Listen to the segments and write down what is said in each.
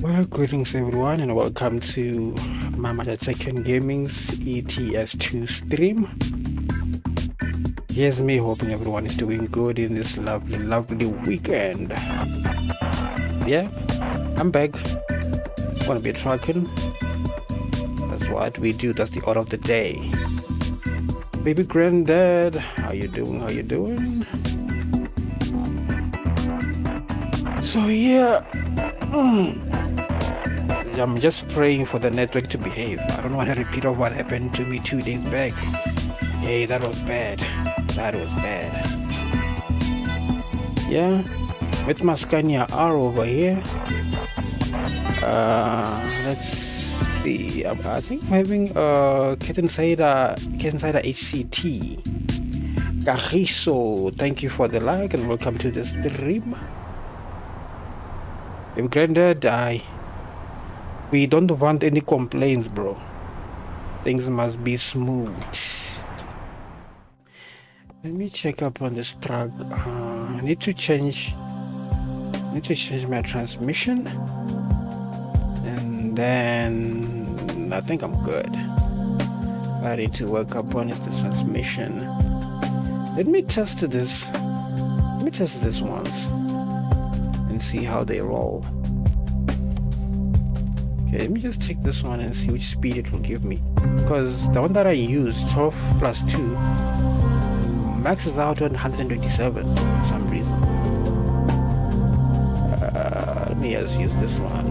Well, greetings everyone, and welcome to Mama Second Gaming's ETS2 stream. Here's me hoping everyone is doing good in this lovely weekend. Yeah, I'm back. Gonna be trucking. That's what we do. That's the order of the day. Baby granddad, how you doing? How you doing? So yeah. I'm just praying for the network to behave. I don't want to repeat of what happened to me 2 days back. Hey, that was bad. That was bad. Yeah, with my Scania R over here. Let's see. I think I'm having Kingston HCT. Kagiso, thank you for the like and welcome to the stream. Baby granddad, we don't want any complaints, bro. Things must be smooth. Let me check up on this truck. I need to change my transmission, and then I think I'm good. What I need to work up on is the transmission. Let me test this. Let me test this once and see how they roll. Okay, let me just take this one and see which speed it will give me, because the one that I used, 12 plus 2, maxes out on 127 for some reason. Let me just use this one.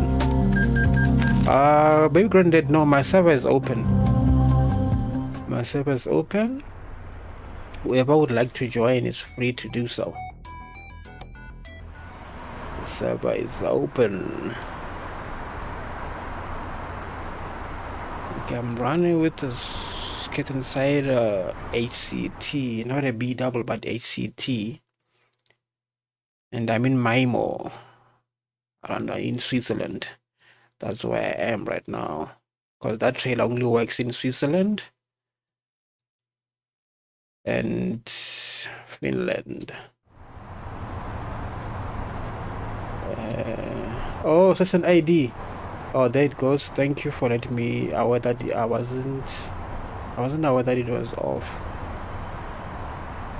Baby granddad, no, my server is open. My server is open. Whoever would like to join is free to do so. The server is open. I'm running with this Kingston HCT, not a B double but HCT, and I'm in Maimo, around in Switzerland. That's where I am right now, because that trailer only works in Switzerland and Finland. Oh, so it's an ID. Oh, there it goes. Thank you for letting me aware that I wasn't aware that it was off.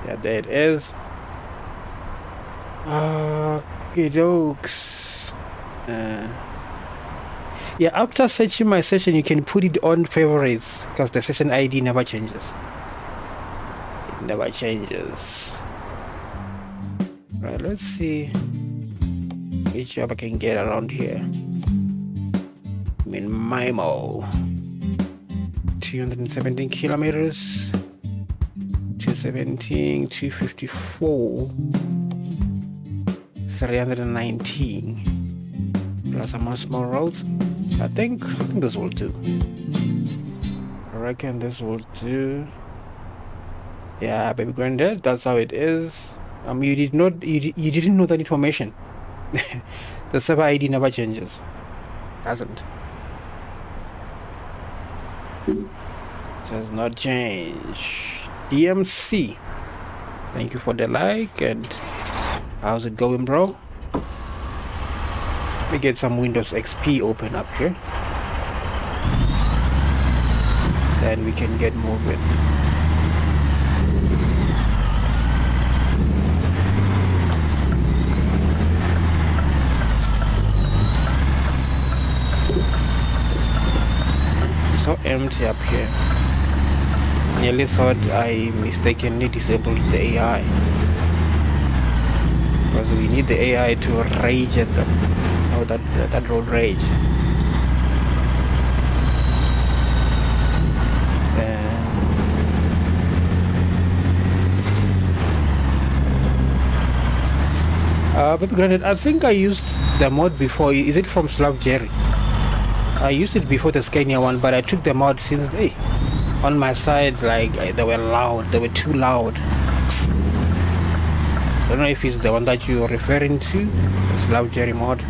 Yeah, there it is. Okay, dokes. Yeah, after searching my session, you can put it on favorites because the session ID never changes. It never changes. Right, let's see which job I can get around here. I'm in Maimo. 217 kilometers. 217, 254. 319. Plus some more small roads. I think this will do. I reckon this will do. Yeah, baby granddad, that's how it is. You didn't know that information. The server ID never changes. Doesn't. Does not change. DMC, thank you for the like. And how's it going, bro? Let me get some Windows XP open up here, then we can get moving. So empty up here. Nearly thought I mistakenly disabled the AI, because we need the AI to rage at them. Oh, that road rage. But granted, I think I used the mod before. Is it from Slav Jerry? I used it before the Scania one, but I took them out since they on my side, like they were loud. They were too loud. I don't know if it's the one that you're referring to, the Slav Jerry mod.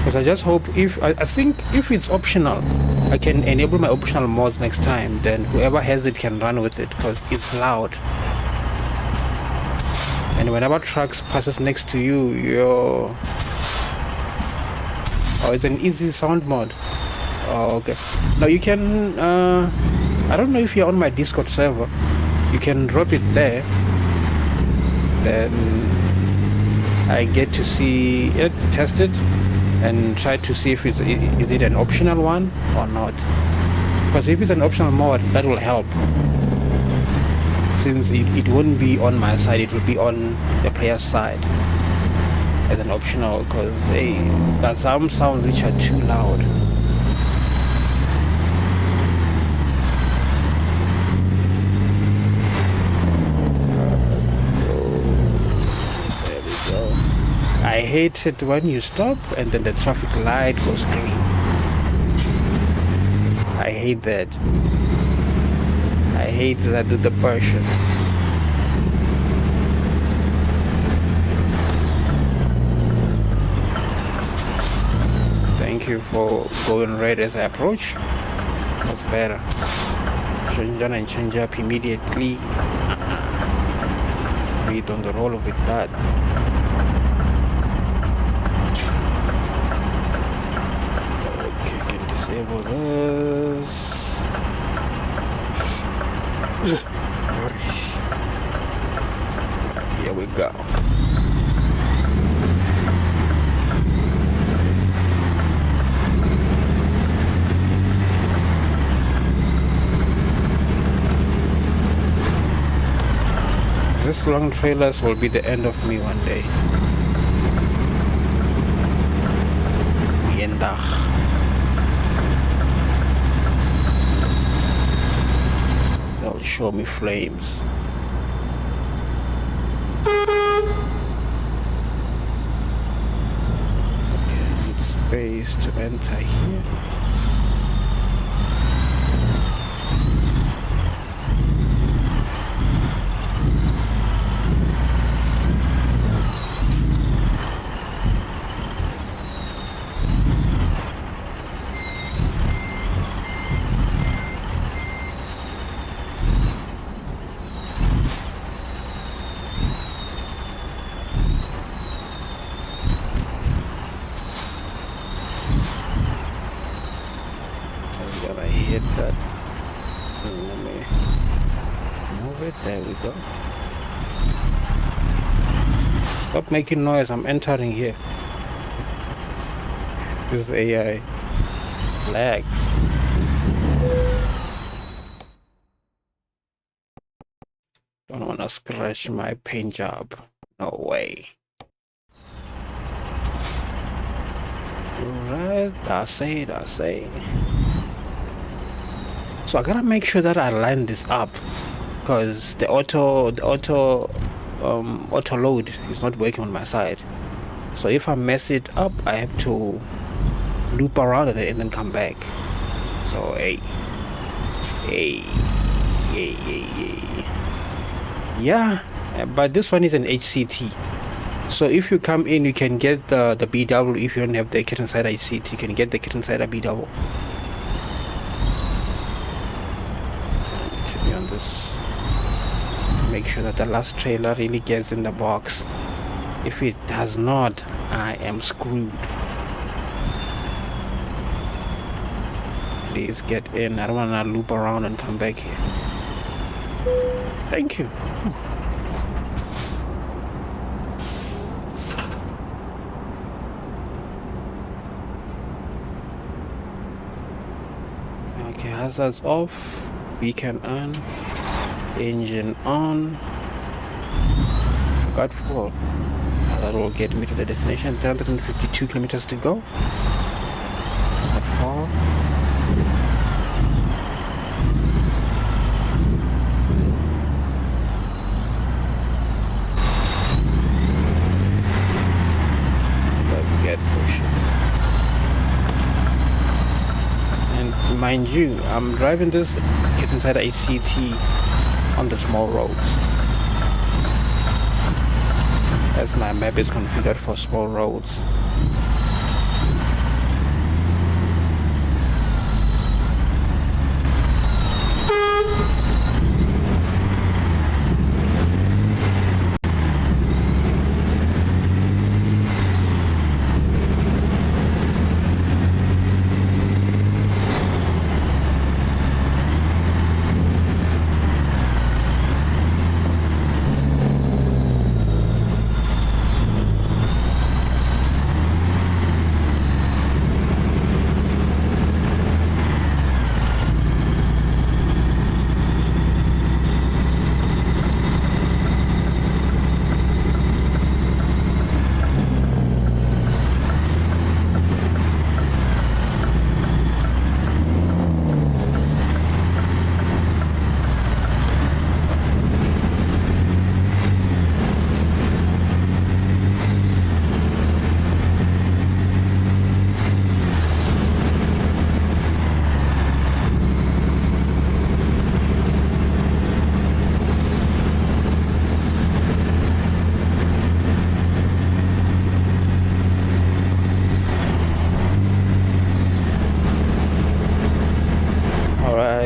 Because I just hope I think if it's optional, I can enable my optional mods next time, then whoever has it can run with it because it's loud. And whenever trucks passes next to you, oh, it's an easy sound mod. Oh, okay. Now you can, I don't know if you're on my Discord server, you can drop it there. Then I get to see it, test it, and try to see if is it an optional one or not. Because if it's an optional mod, that will help. Since it won't be on my side, it will be on the player's side as an optional. Because hey, there are some sounds which are too loud. I hate it when you stop and then the traffic light goes green. I hate that. I hate that with the passion. Thank you for going red as I approach. That's better. Change down and change up immediately. Read on the roll of it bad. Disable this. Here we go. This long trailers will be the end of me one day. They'll show me flames. Okay, need space to enter here. There we go. Stop making noise, I'm entering here. This AI lags. Don't wanna scratch my paint job. No way. Alright, I say. So I gotta make sure that I line this up. Because the auto load is not working on my side. So if I mess it up, I have to loop around it and then come back. So yeah, but this one is an HCT. So if you come in, you can get the BW. If you don't have the kit inside HCT, you can get the kit inside a BW. To be on this. Make sure that the last trailer really gets in the box. If it does not, I am screwed. Please get in. I don't want to loop around and come back here. Thank you. Okay, hazards off. Beacon on. Engine on. Got full. That will get me to the destination. 352 kilometers to go. It's not far. Let's get pushing. And mind you, I'm driving this kit inside the HCT on the small roads, as my map is configured for small roads.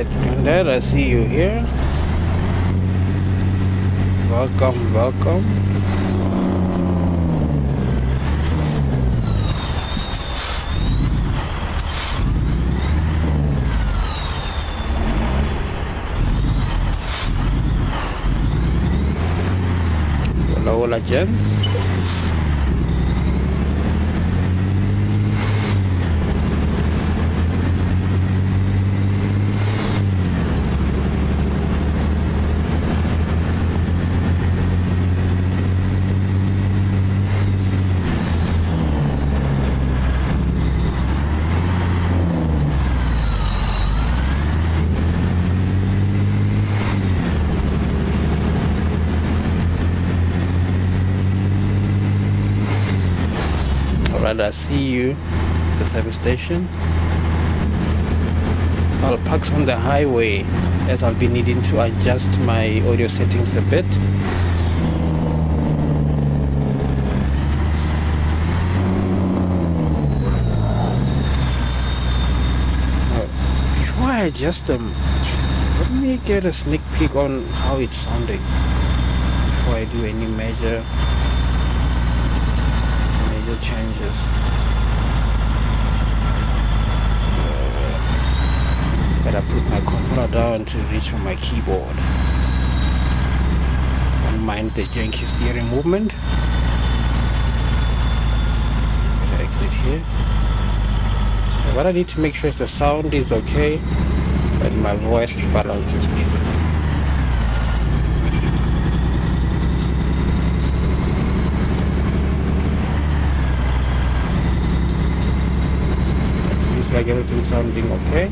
Alright, Granddad, I see you here. Welcome, welcome. Hola, gents. I see you at the service station. I'll park on the highway as I'll be needing to adjust my audio settings a bit. Before I adjust them, let me get a sneak peek on how it's sounding before I do any major changes. Better put my controller down to reach for my keyboard. Don't mind the janky steering movement. Better exit here. So what I need to make sure is the sound is okay and my voice is balanced. Like everything sounding okay.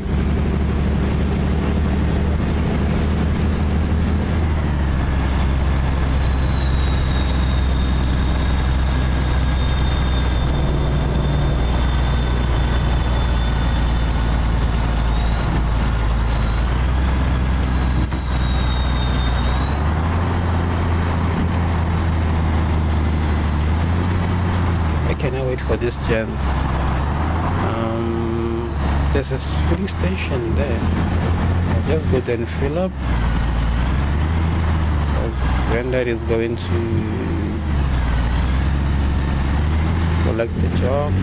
I cannot wait for this, gents. There's a filling station there. I'll just go there and fill up. Because Granddad is going to collect the job.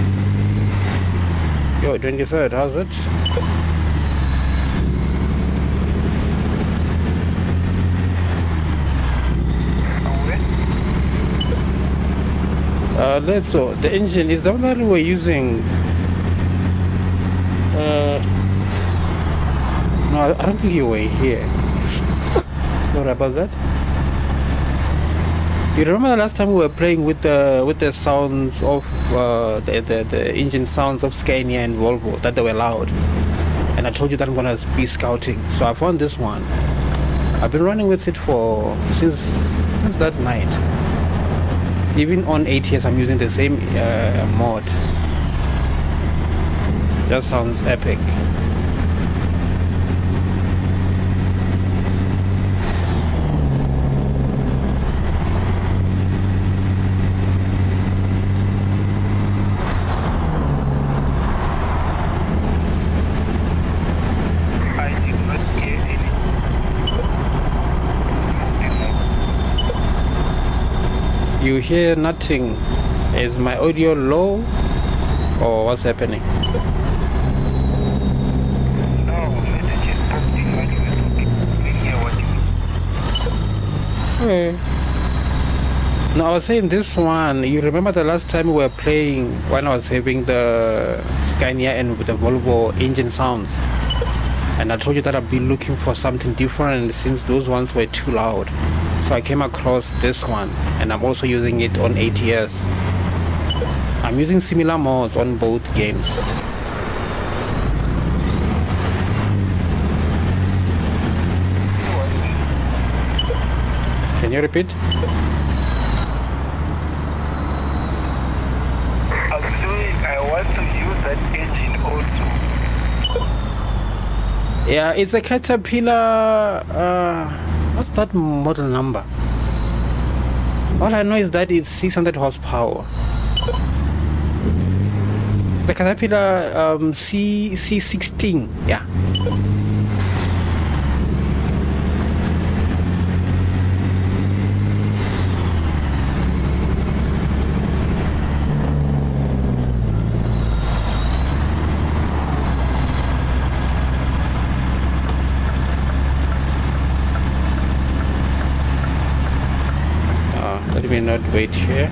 Yo, 23rd, how's it? Let's so the engine is the one that we're using. No, I don't think you were here. Sorry about that. You remember the last time we were playing with the sounds of the engine sounds of Scania and Volvo, that they were loud, and I told you that I'm gonna be scouting. So I found this one. I've been running with it for since that night. Even on ATS, I'm using the same mod. That sounds epic. You hear nothing. Is my audio low or what's happening? Okay. No, I was saying this one. You remember the last time we were playing when I was having the Scania and with the Volvo engine sounds, and I told you that I'd be looking for something different since those ones were too loud. So I came across this one, and I'm also using it on ATS. I'm using similar mods on both games. Can you repeat? I'm saying I want to use that engine also. Yeah, it's a Caterpillar. What's that model number? All I know is that it's 600 horsepower. The Caterpillar C16, yeah. me not wait here.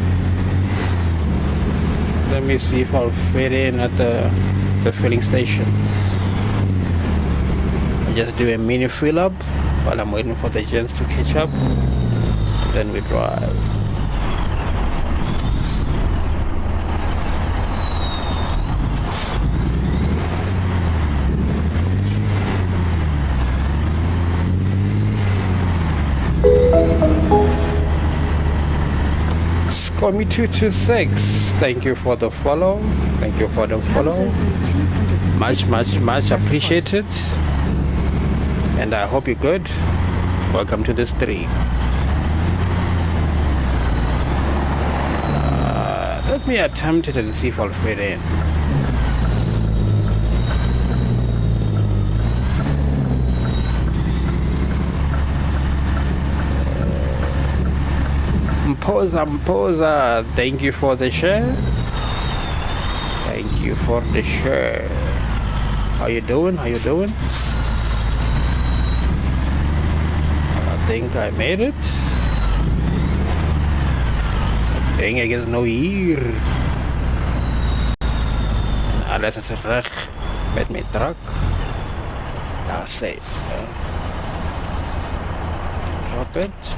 Let me see if I'll fit in at the filling station. I just do a mini fill up while I'm waiting for the gents to catch up. And then we drive. Call me 226. Thank you for the follow. Thank you for the follow. Much appreciated. And I hope you're good. Welcome to the stream. Let me attempt it and see if I'll fit in. Mpoza, thank you for the share. Thank you for the share. How you doing? How you doing? I think I made it. I think I guess no hier. En alles is reg met mijn truck. Daar safe. Drop it.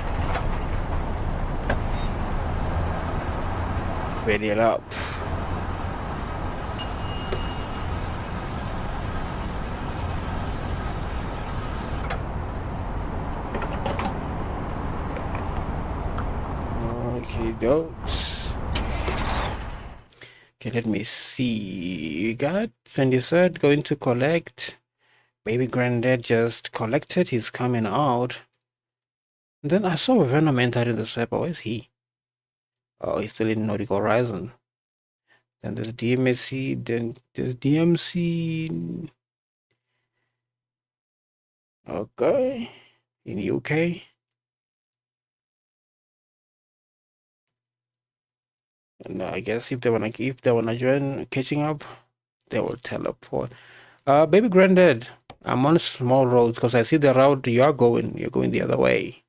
Fill it up. Okay, those. Okay, let me see. We got 23rd going to collect. Baby granddad just collected. He's coming out. And then I saw Venom enter in the server. Where's he? Oh, he's still in Nordic Horizon. Then there's DMC, then there's DMC. Okay, in UK. And I guess if they wanna join catching up, they will teleport. Baby granddad, I'm on small roads because I see the route you're going the other way.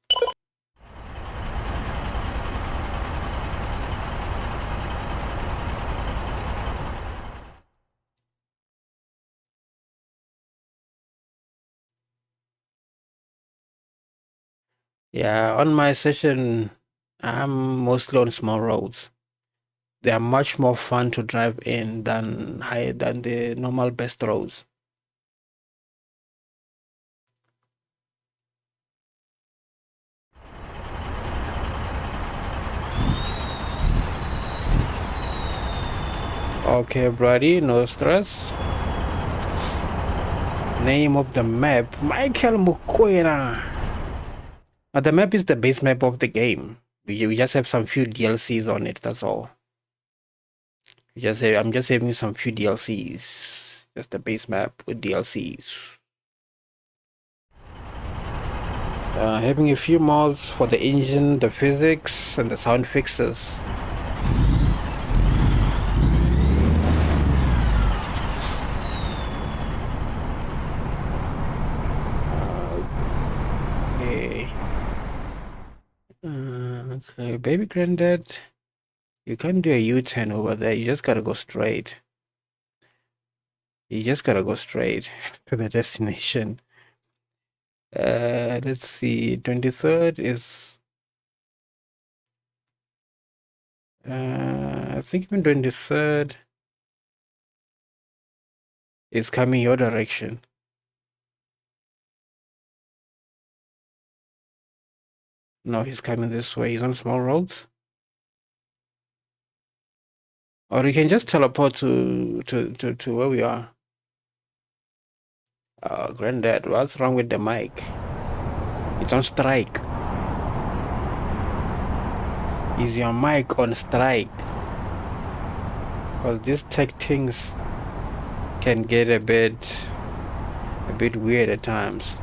Yeah, on my session, I'm mostly on small roads. They are much more fun to drive in than the normal best roads. Okay, buddy, no stress. Name of the map, Michael Mukwena. The map is the base map of the game. We just have some few DLCs on it, that's all. I'm just having some few DLCs. Just the base map with DLCs. Having a few mods for the engine, the physics, and the sound fixes. Okay, baby granddad, you can't do a U-turn over there. You just gotta go straight. You just gotta go straight to the destination. Let's see. 23rd is. I think even 23rd is coming your direction. No, he's coming this way. He's on small roads. Or you can just teleport to where we are. Granddad, what's wrong with the mic? It's on strike. Is your mic on strike? Because these tech things can get a bit weird at times.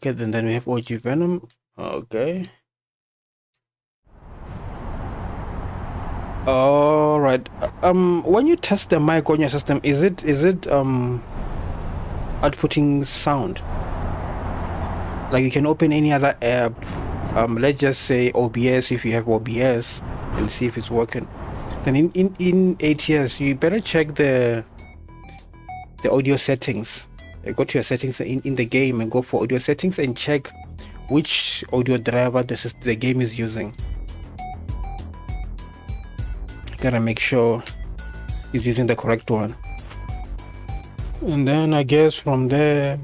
Okay, then we have OG Venom. Okay. All right. When you test the mic on your system, is it outputting sound? Like you can open any other app let's just say OBS, if you have OBS, and see if it's working. Then in ATS, you better check the audio settings. Go to your settings in the game and go for audio settings and check which audio driver the game is using. Gotta make sure it's using the correct one. And then I guess from there,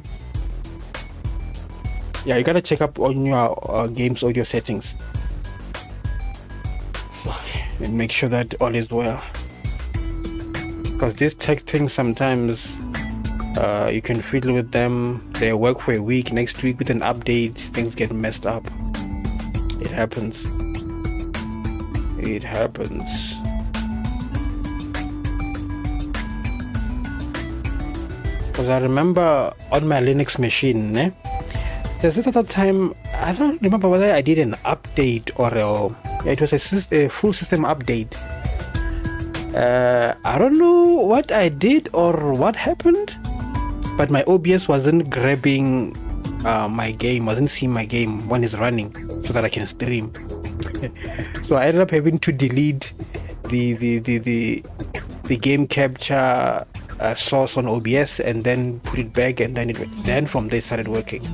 yeah, you gotta check up on your game's audio settings and make sure that all is well, because these tech things sometimes you can fiddle with them. They work for a week, next week with an update things get messed up. It happens. Because I remember on my Linux machine, there's at that time, I don't remember whether I did an update or it was a full system update. I don't know what I did or what happened, but my OBS wasn't grabbing my game, wasn't seeing my game when it's running so that I can stream. So I ended up having to delete the game capture source on OBS and then put it back, and then from there it started working.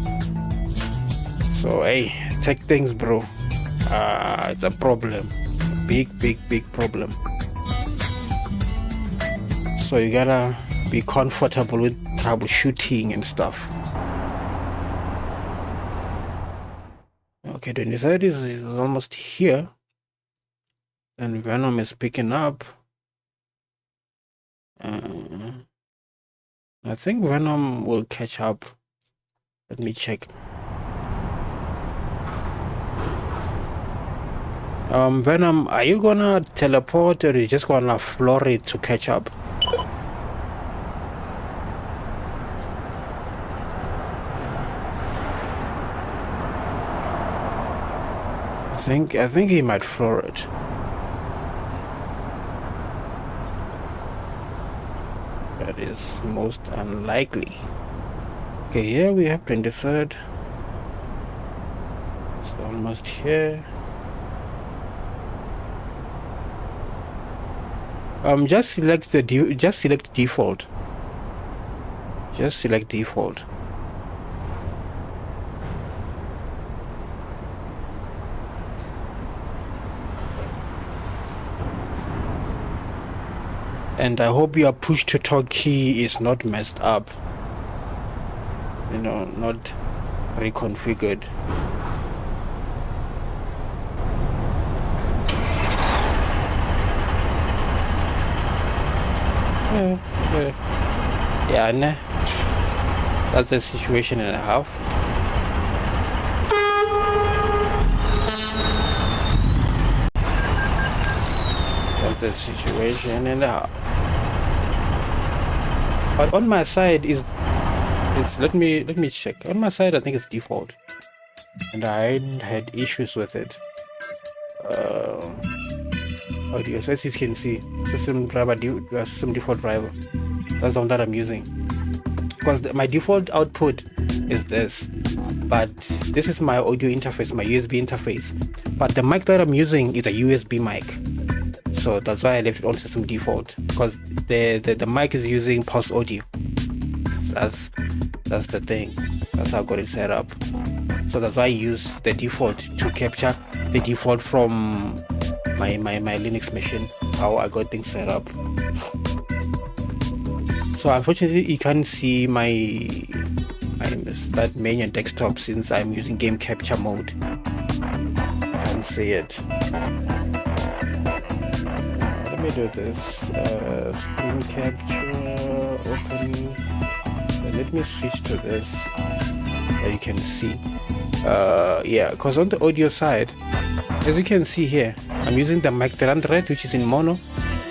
So hey, tech things, bro, it's a problem, big problem. So you gotta be comfortable with troubleshooting and stuff. Okay, 23rd is almost here, and Venom is picking up. I think Venom will catch up. Let me check. Venom, are you gonna teleport or are you just gonna floor it to catch up? I think he might floor it. That is most unlikely. Okay, here we have 23rd. It's almost here. Just select default. Just select default. And I hope your push to talk key is not messed up. You know, not reconfigured. Yeah, nah. That's a situation and a half. That's a situation and a half. But on my side it's let me check. On my side I think it's default, and I had issues with it. Audio, so as you can see, system default driver. That's the one that I'm using, because my default output is this, but this is my audio interface, my USB interface. But the mic that I'm using is a USB mic, so that's why I left it on system default, because the mic is using pulse audio. That's the thing. That's how I got it set up. So that's why I use the default to capture the default from my Linux machine, how I got things set up. So unfortunately you can't see my start menu and desktop since I'm using game capture mode. I can't see it. Let me do this. Screen capture, open. Let me switch to this that you can see. Yeah, because on the audio side, as you can see here, I'm using the mic 300, which is in mono,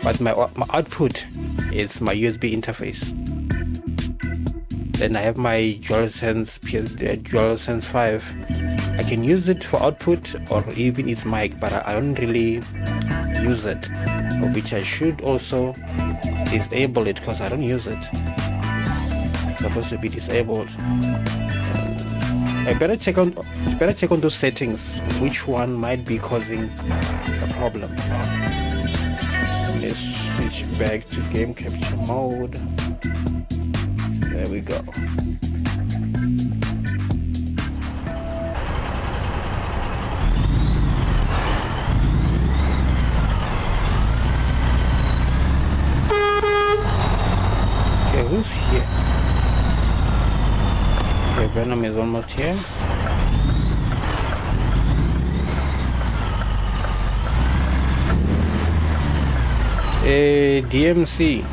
but my output is my USB interface. Then I have my DualSense 5. I can use it for output or even its mic, but I don't really use it, which I should also disable it because I don't use it. It's supposed to be disabled. I better check on those settings, which one might be causing a problem. Let's switch back to game capture mode. There we go. Okay, who's here? Okay, Venom is almost here. A DMC.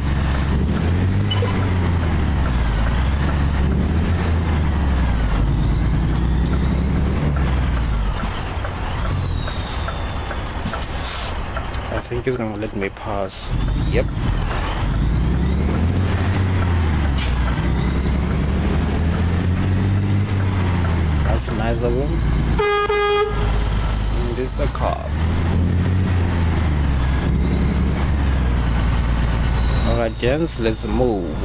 I think he's gonna let me pass. Yep. That's nice of him. And it's a car. Alright, gents, let's move.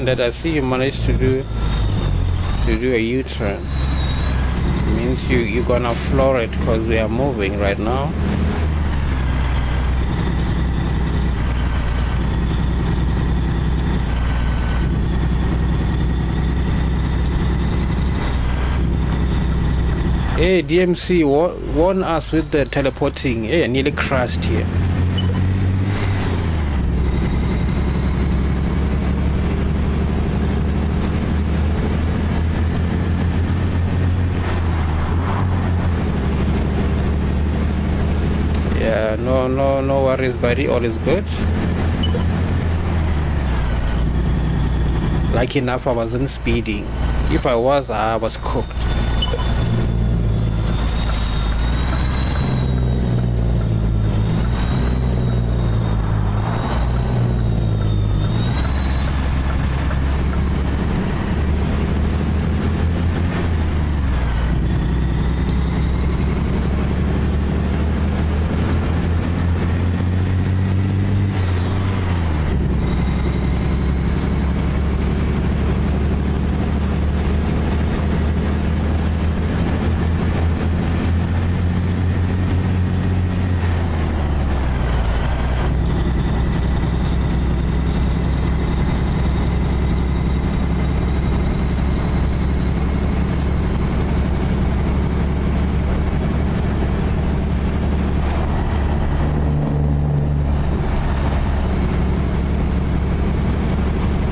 That I see you managed to do a U-turn. Means you're gonna floor it because we are moving right now. Hey, DMC, warn us with the teleporting. Hey, I nearly crashed here. No worries, buddy. All is good. Lucky enough, I wasn't speeding. If I was cooked.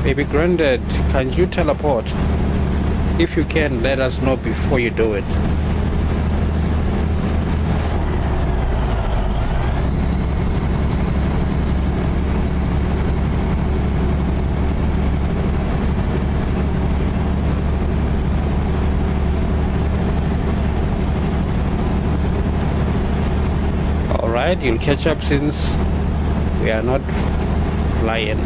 Baby Granddad, can you teleport? If you can, let us know before you do it. Alright, you'll catch up since we are not flying.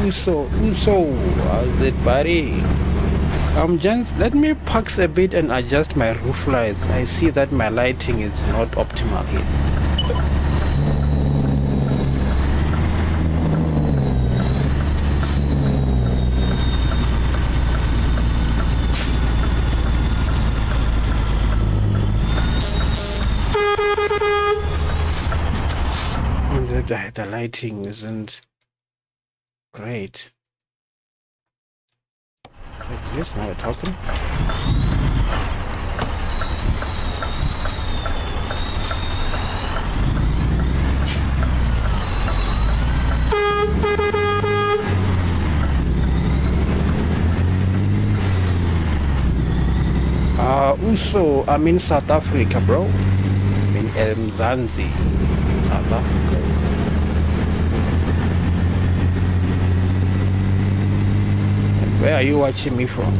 Uso, how's it, buddy? Gents, let me park a bit and adjust my roof lights. I see that my lighting is not optimal here. The lighting isn't great. What's this? Now we're talking. Also, I'm in South Africa, bro. I'm in Mzansi, South Africa. Where are you watching me from?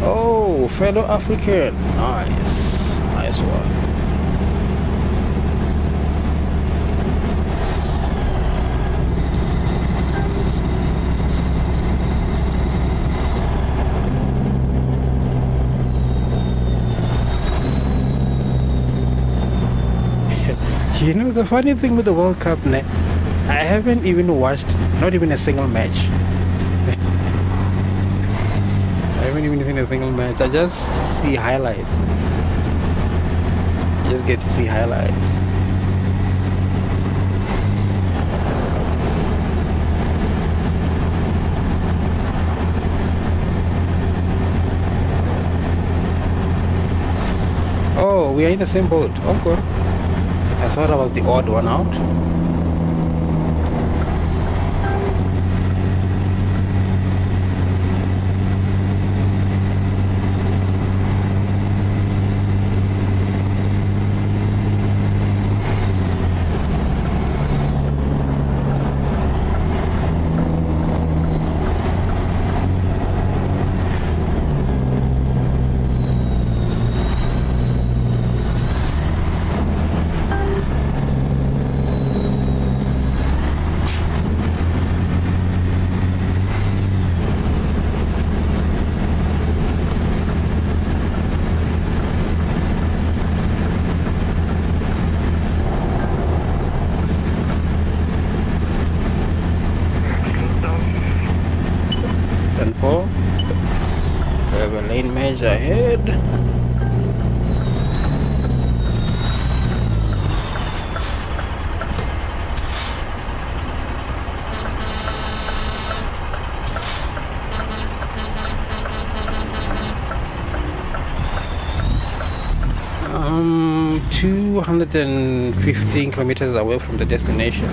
Oh, fellow African. Nice. Nice one. You know, the funny thing with the World Cup, I haven't even watched not even a single match. I haven't even seen a single match. I just see highlights. I just get to see highlights. Oh, we are in the same boat. Okay. I thought I was the odd one out. 10-4. We have a lane match ahead. Um, 215 kilometers away from the destination.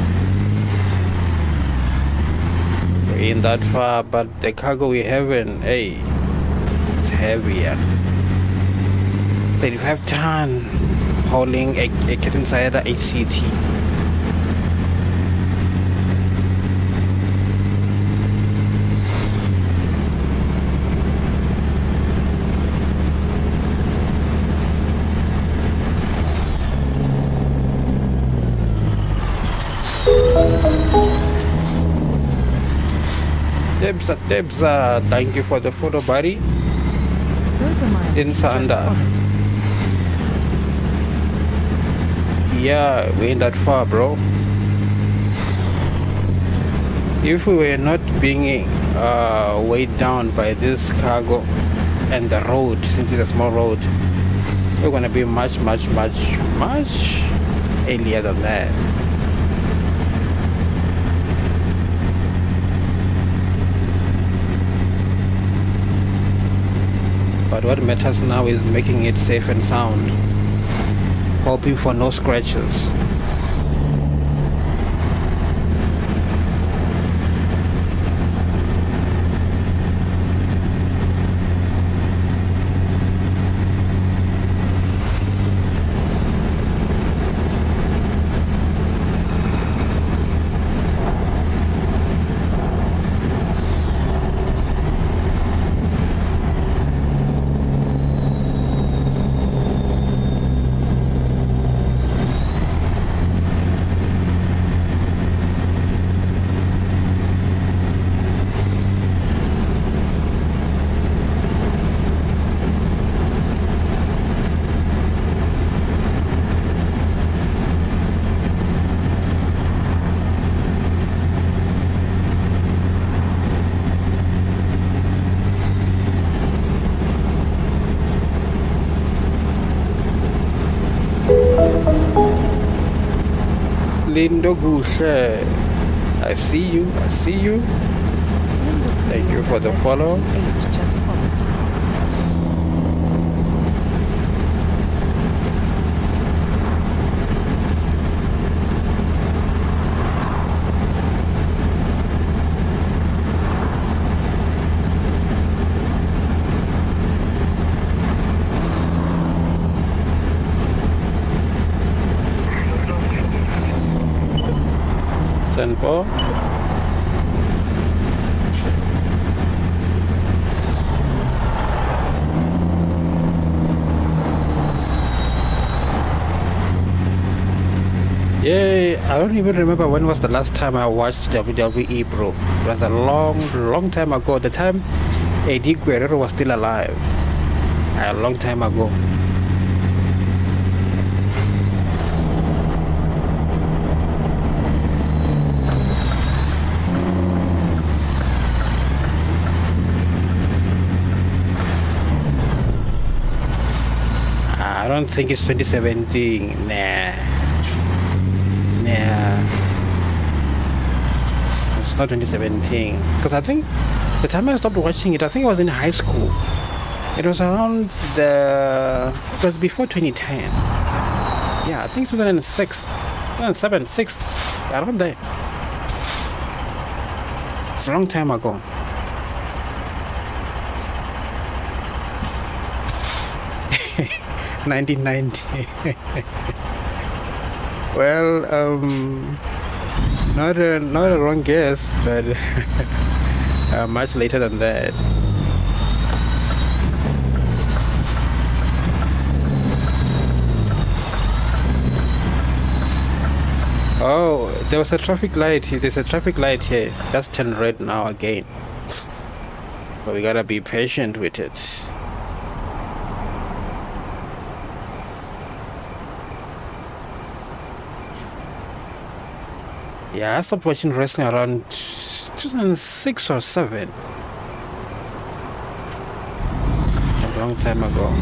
We're in that far, but the cargo we have in, hey, it's heavier. 35 ton hauling a Kingston HCT. Debs, thank you for the photo, buddy. In Thunder. Yeah, we ain't that far, bro. If we were not being weighed down by this cargo and the road, since it's a small road, we're gonna be much earlier than that. But what matters now is making it safe and sound. Hoping for no scratches. Lindo Gushe. I see you. Thank you for the follow. Just followed. Senpo. Yeah, I don't even remember when was the last time I watched WWE, bro. It was a long time ago. The time AD Guerrero was still alive. A long time ago. I don't think it's 2017. Nah. It's not 2017. Because I think the time I stopped watching it, I think I was in high school. It was around it was before 2010. Yeah, I think 2006. 2007, 6. Around there. It's a long time ago. $1990. Well, not a wrong guess, but much later than that. Oh, there was a traffic light. There's a traffic light here. Just turned red now again. But we gotta be patient with it. Yeah, I stopped watching wrestling around 2006 or 7. A long time ago.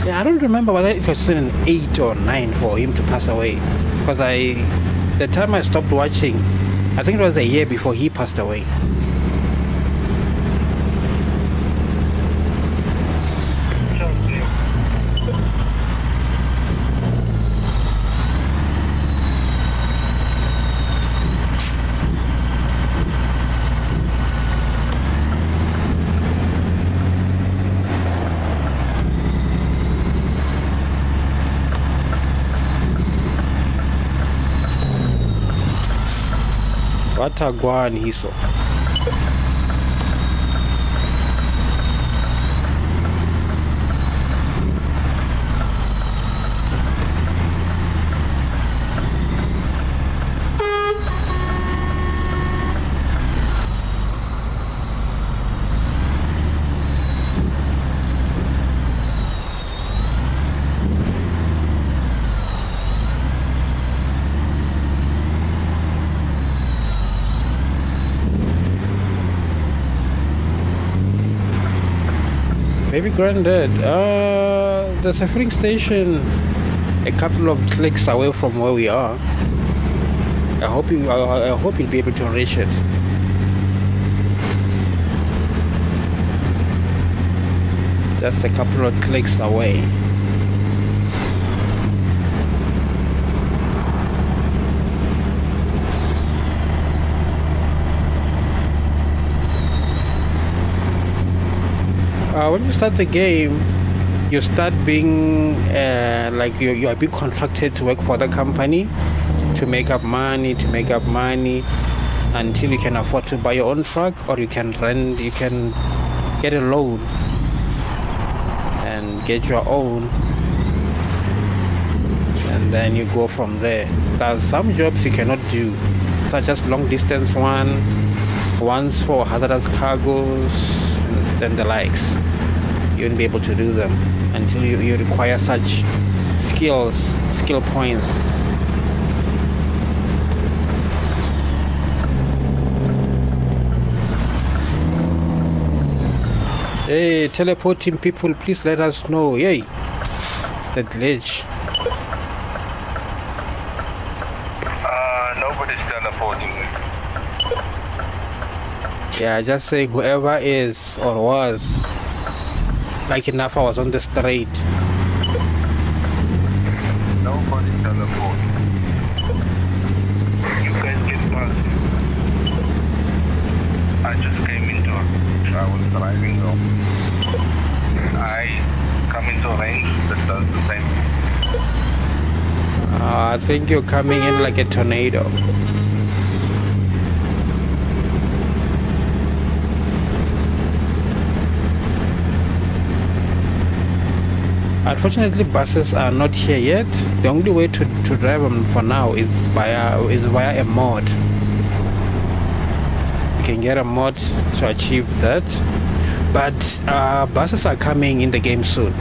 Yeah, I don't remember whether it was 2008 or 9 for him to pass away. Because the time I stopped watching, I think it was a year before he passed away. Watagwan hiso. Maybe Granddad. There's a filling station a couple of clicks away from where we are. I hope you'll be able to reach it. Just a couple of clicks away. When you start the game, you start being like you are being contracted to work for the company to make up money until you can afford to buy your own truck, or you can get a loan and get your own, and then you go from there. There's some jobs you cannot do, such as long distance ones for hazardous cargoes and the likes. You won't be able to do them until you require such skill points. Hey, teleporting people, please let us know. Yay. The glitch. Nobody's teleporting me. Yeah, just saying whoever is or was. Like enough, I was on the straight. Nobody's teleporting. You guys get past. I just came into I was driving home. I come into range that does the same. I think you're coming in like a tornado. Unfortunately, buses are not here yet. The only way to drive them for now is via a mod. You can get a mod to achieve that, but buses are coming in the game soon.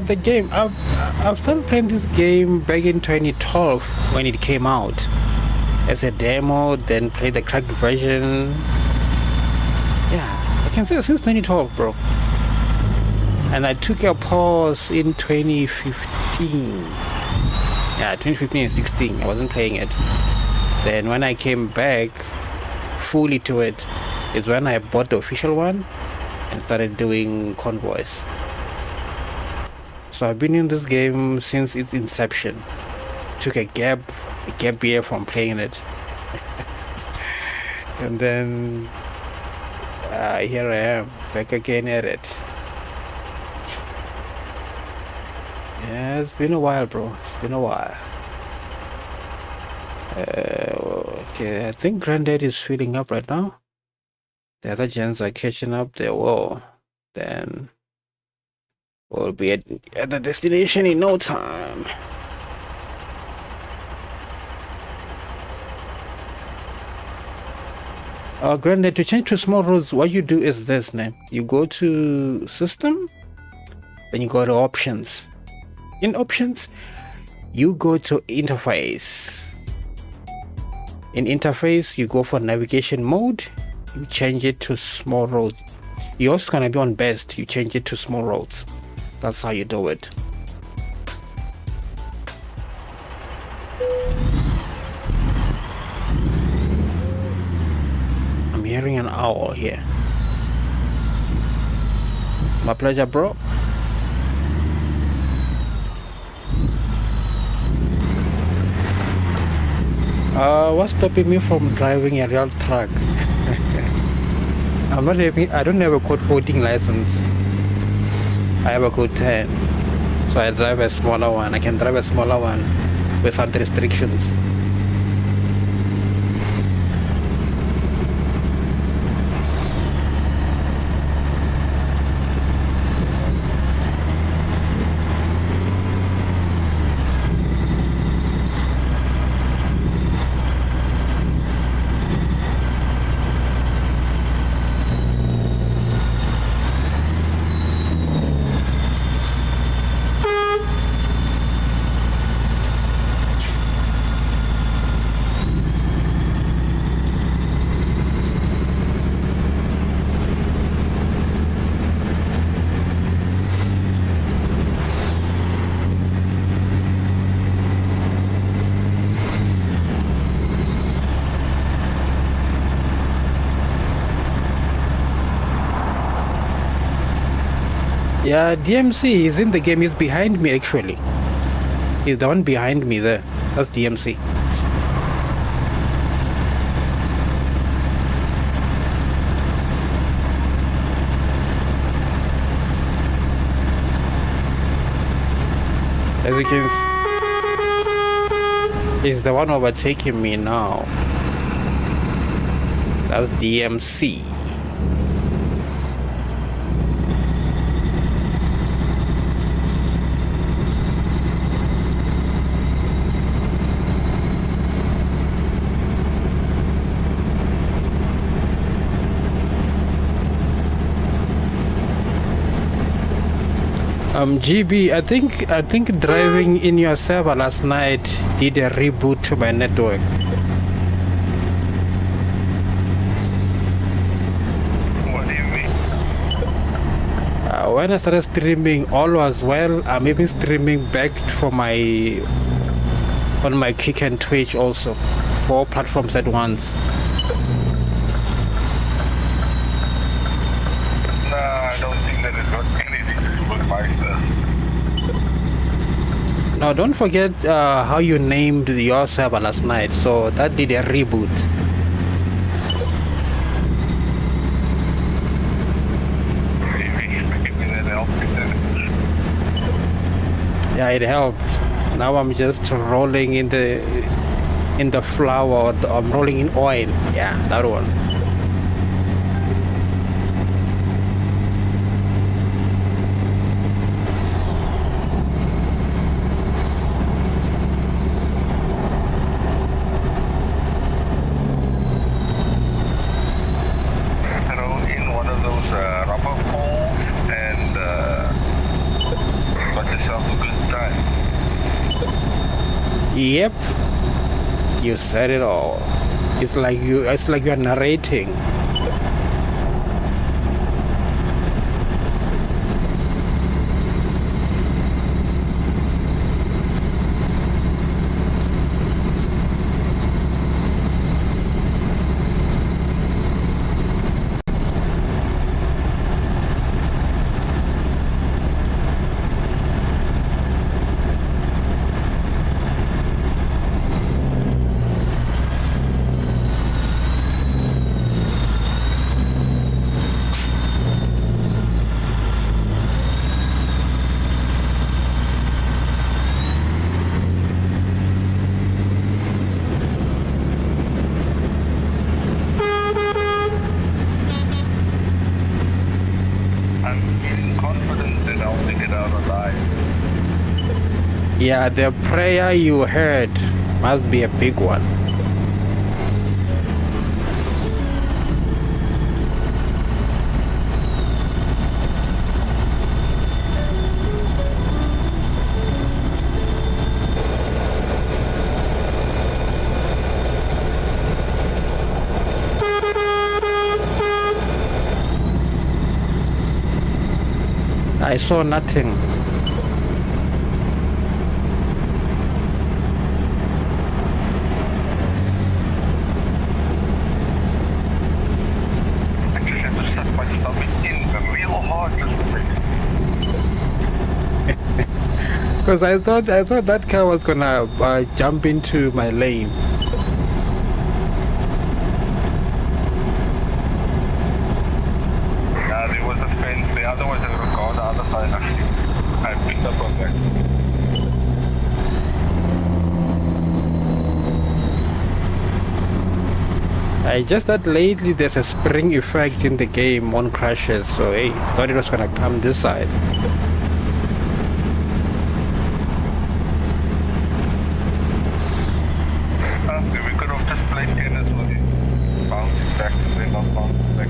The game, I've started playing this game back in 2012 when it came out as a demo, then played the cracked version. Yeah, I can say since 2012, bro. And I took a pause in 2015. Yeah, 2015 and 16, I wasn't playing it. Then when I came back fully to it is when I bought the official one and started doing convoys. So I've been in this game since its inception. Took a gap year from playing it. And then here I am, back again at it. Yeah, it's been a while, bro. It's been a while. Okay, I think Granddad is filling up right now. The other gens are catching up their wall. Then we'll be at the destination in no time. Granddad, to change to small roads, what you do is this, name. You go to system, then you go to options. In options, you go to interface. In interface, you go for navigation mode, you change it to small roads. You're also gonna be on best, you change it to small roads. That's how you do it. I'm hearing an owl here. It's my pleasure, bro. What's stopping me from driving a real truck? I don't have a code 14 license. I have a code 10. So I drive a smaller one. I can drive a smaller one without restrictions. Yeah, DMC is in the game. He's behind me actually. He's the one behind me there. That's DMC. As you can see, he's the one overtaking me now. That's DMC. GB, I think driving in your server last night did a reboot to my network. What do you mean? When I started streaming, all was well. I'm even streaming back on my Kick and Twitch also, 4 platforms at once. Nah, I don't think that it got anything to do with myself. Now, don't forget how you named your server last night, so that did a reboot. Maybe that helped with that. Yeah, it helped. Now I'm just rolling in the flour. I'm rolling in oil. Yeah, that one. Throw in one of those rubber poles and got yourself a good time. Yep, you said it all. It's like you're narrating. Yeah, the prayer you heard must be a big one. I saw nothing. Because I thought that car was gonna jump into my lane. Yeah, there was a fence there, otherwise I would have gone the other side actually. I picked up on that. I just that lately there's a spring effect in the game on crashes, so hey, thought it was gonna come this side. We could have just played tennis with it. Bouncing back and then not bouncing back.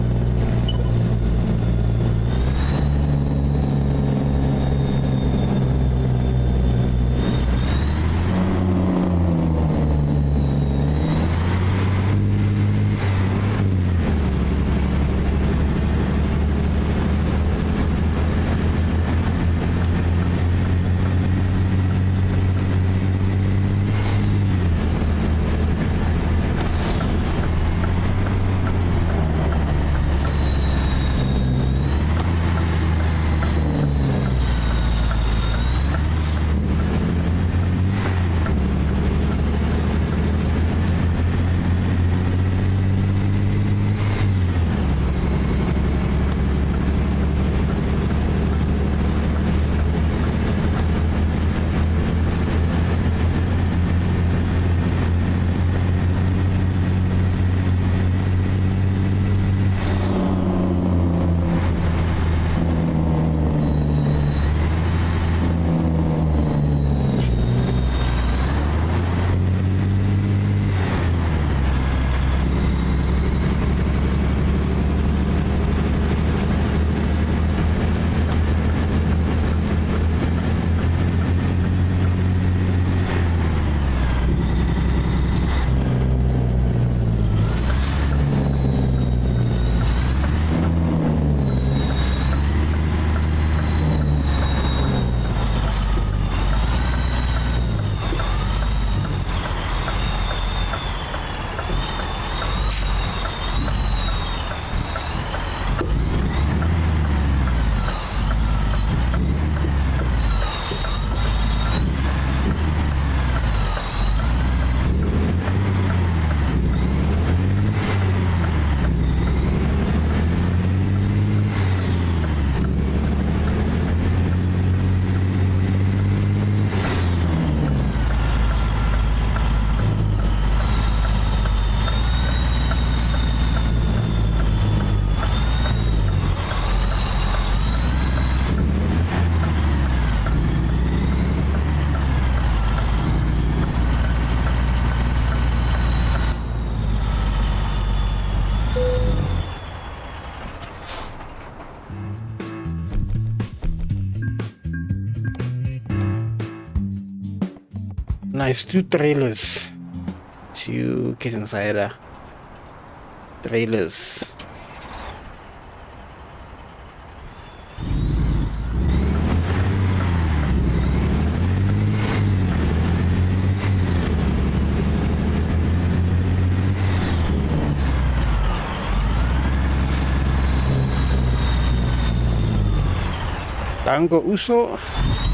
nice. 2 trailers. 2 kitchen cider trailers. Tango Uso,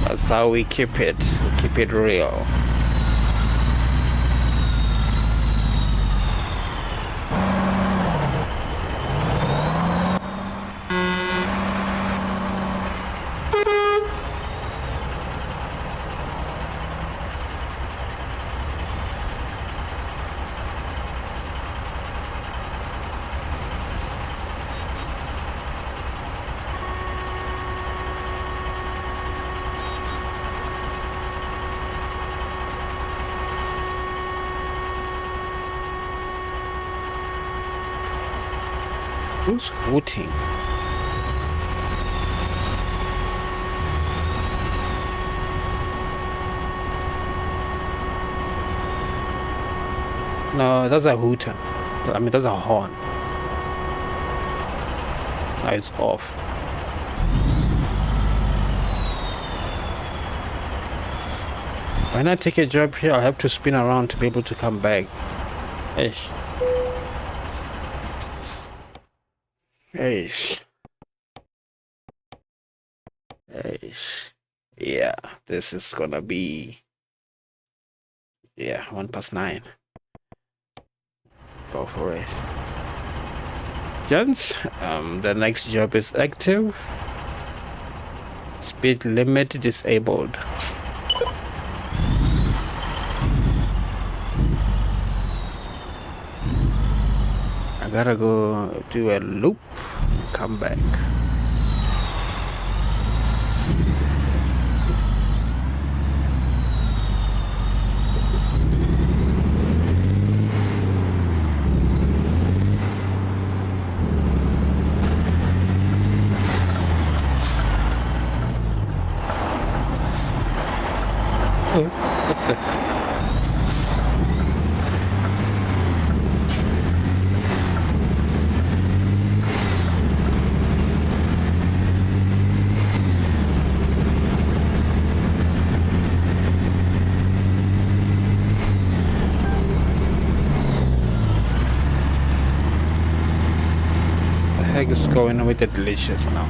that's how we keep it real. Who's hooting? No, that's a hooter. I mean, that's a horn. Now it's off. When I take a job here, I'll have to spin around to be able to come back. Ish. Eish. Yeah, this is gonna be 1:09. Go for it, gents. The next job is active. Speed limit disabled. I gotta go do a loop, come back. What the? Heck is going on with the delicious now?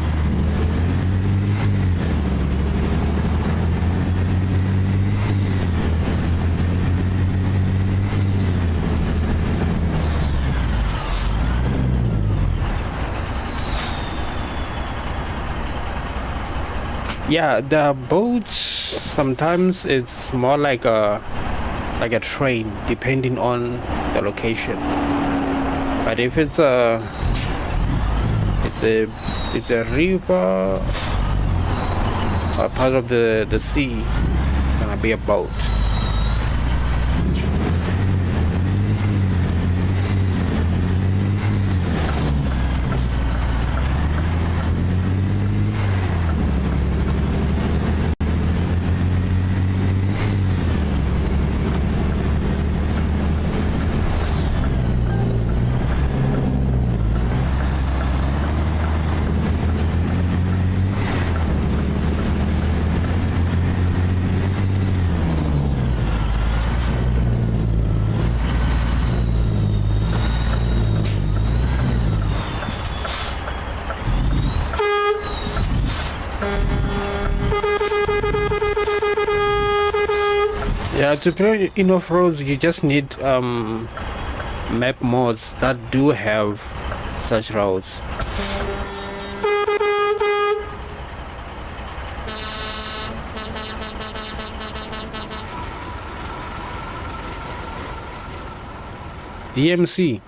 Yeah, the boats sometimes it's more like a train depending on the location. But if it's a river or part of the sea, it's gonna be a boat. Yeah, to play in off-roads, you just need map mods that do have such roads. DMC,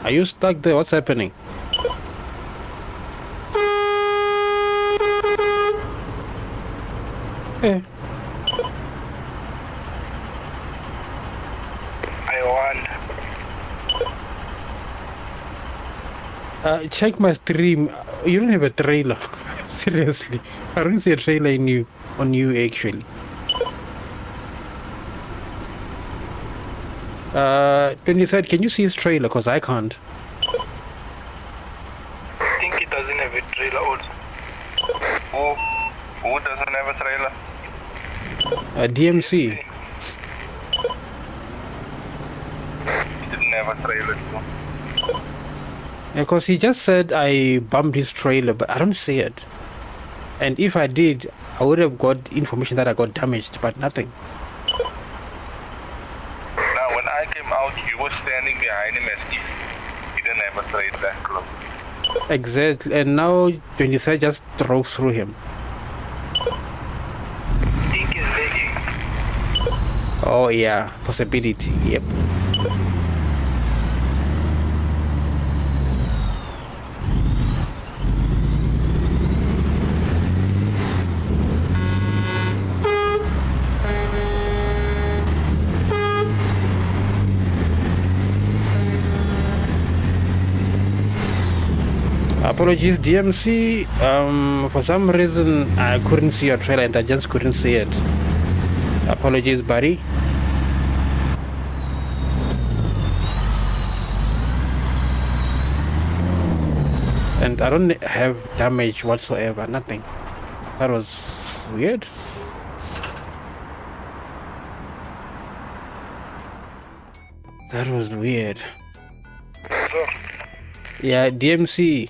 are you stuck there? What's happening? Hey. Check my stream. You don't have a trailer. Seriously, I don't see a trailer on you actually. 23rd, can you see his trailer? Because I can't. I think he doesn't have a trailer also. Who doesn't have a trailer? DMC. He didn't have a trailer too. Because he just said I bumped his trailer, but I don't see it. And if I did, I would have got information that I got damaged, but nothing. Now, when I came out, you were standing behind him as if he didn't have a trailer that close. Exactly. And now 23rd just drove through him. I think he's lagging. Oh yeah, possibility. Yep. Apologies, DMC. For some reason I couldn't see your trailer and I just couldn't see it. Apologies, buddy. And I don't have damage whatsoever, nothing. That was weird. That was weird. So, Yeah, DMC.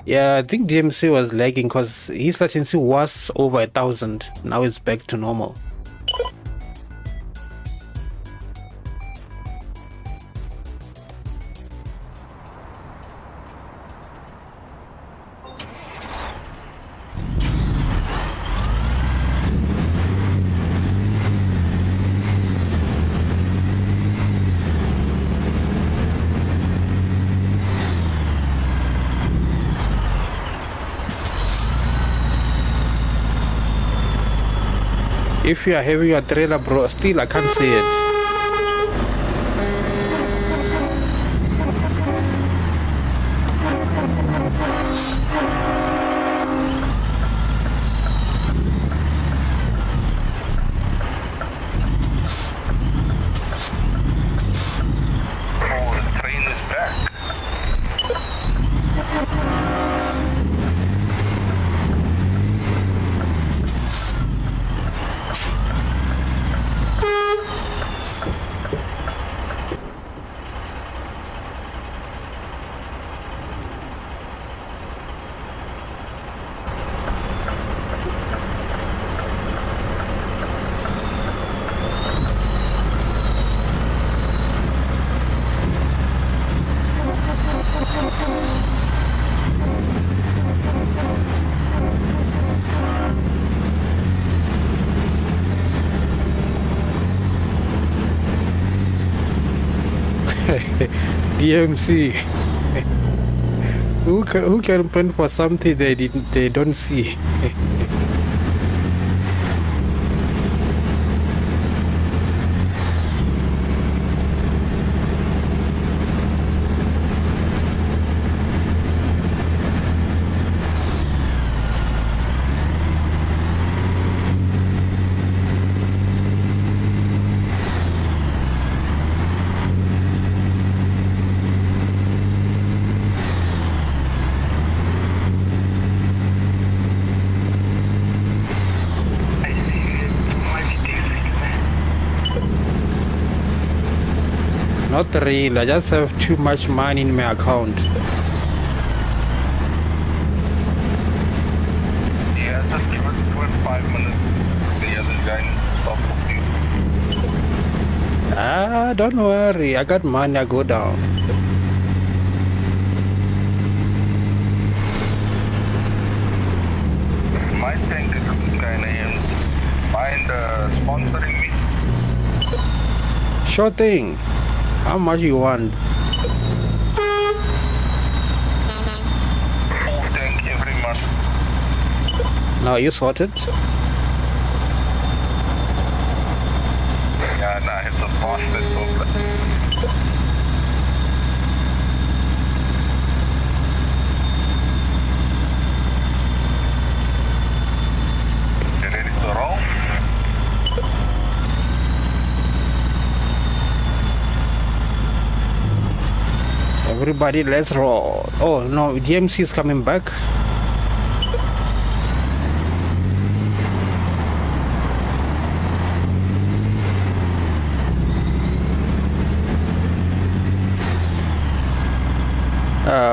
Yeah, I think DMC was lagging because his latency was over 1,000. Now it's back to normal. If you are having your trailer, bro, still I can't see it. Oh, the train is back. DMC. Who can plan for something they don't see? I see too much diesel, man. Not real. I just have too much money in my account. Yeah, just give it 5 minutes. The other guy needs to stop with you. Ah, don't worry. I got money. I go down. My tank is kind of empty. Mind sponsoring me? Sure thing. How much you want? Full tank every month. Now you sorted? Yeah, nah, it's a fast problem. You ready to roll? Everybody, let's roll. Oh no, DMC is coming back.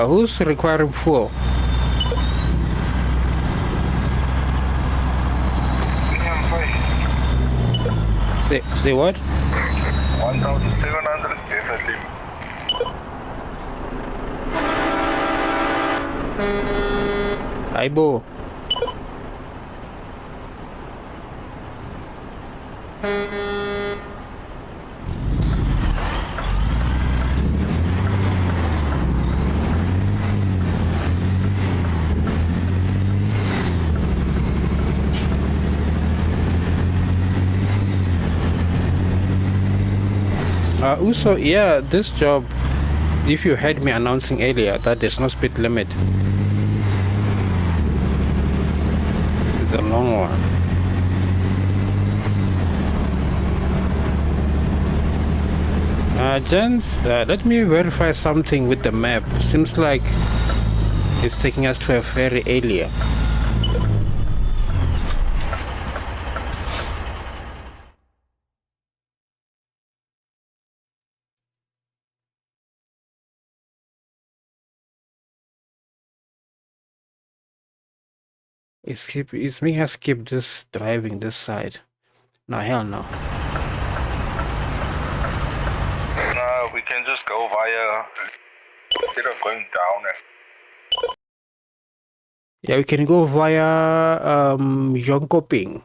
Who's requiring fuel? Say what? 1,700 definitely. Aibo. Also, yeah, this job, if you had me announcing earlier that there's no speed limit, it's a long one. Gents, let me verify something with the map. Seems like it's taking us to a ferry earlier. It's making us skip this driving this side. No, hell no. No, we can just go via, instead of going down. Yeah, we can go via Jonkoping.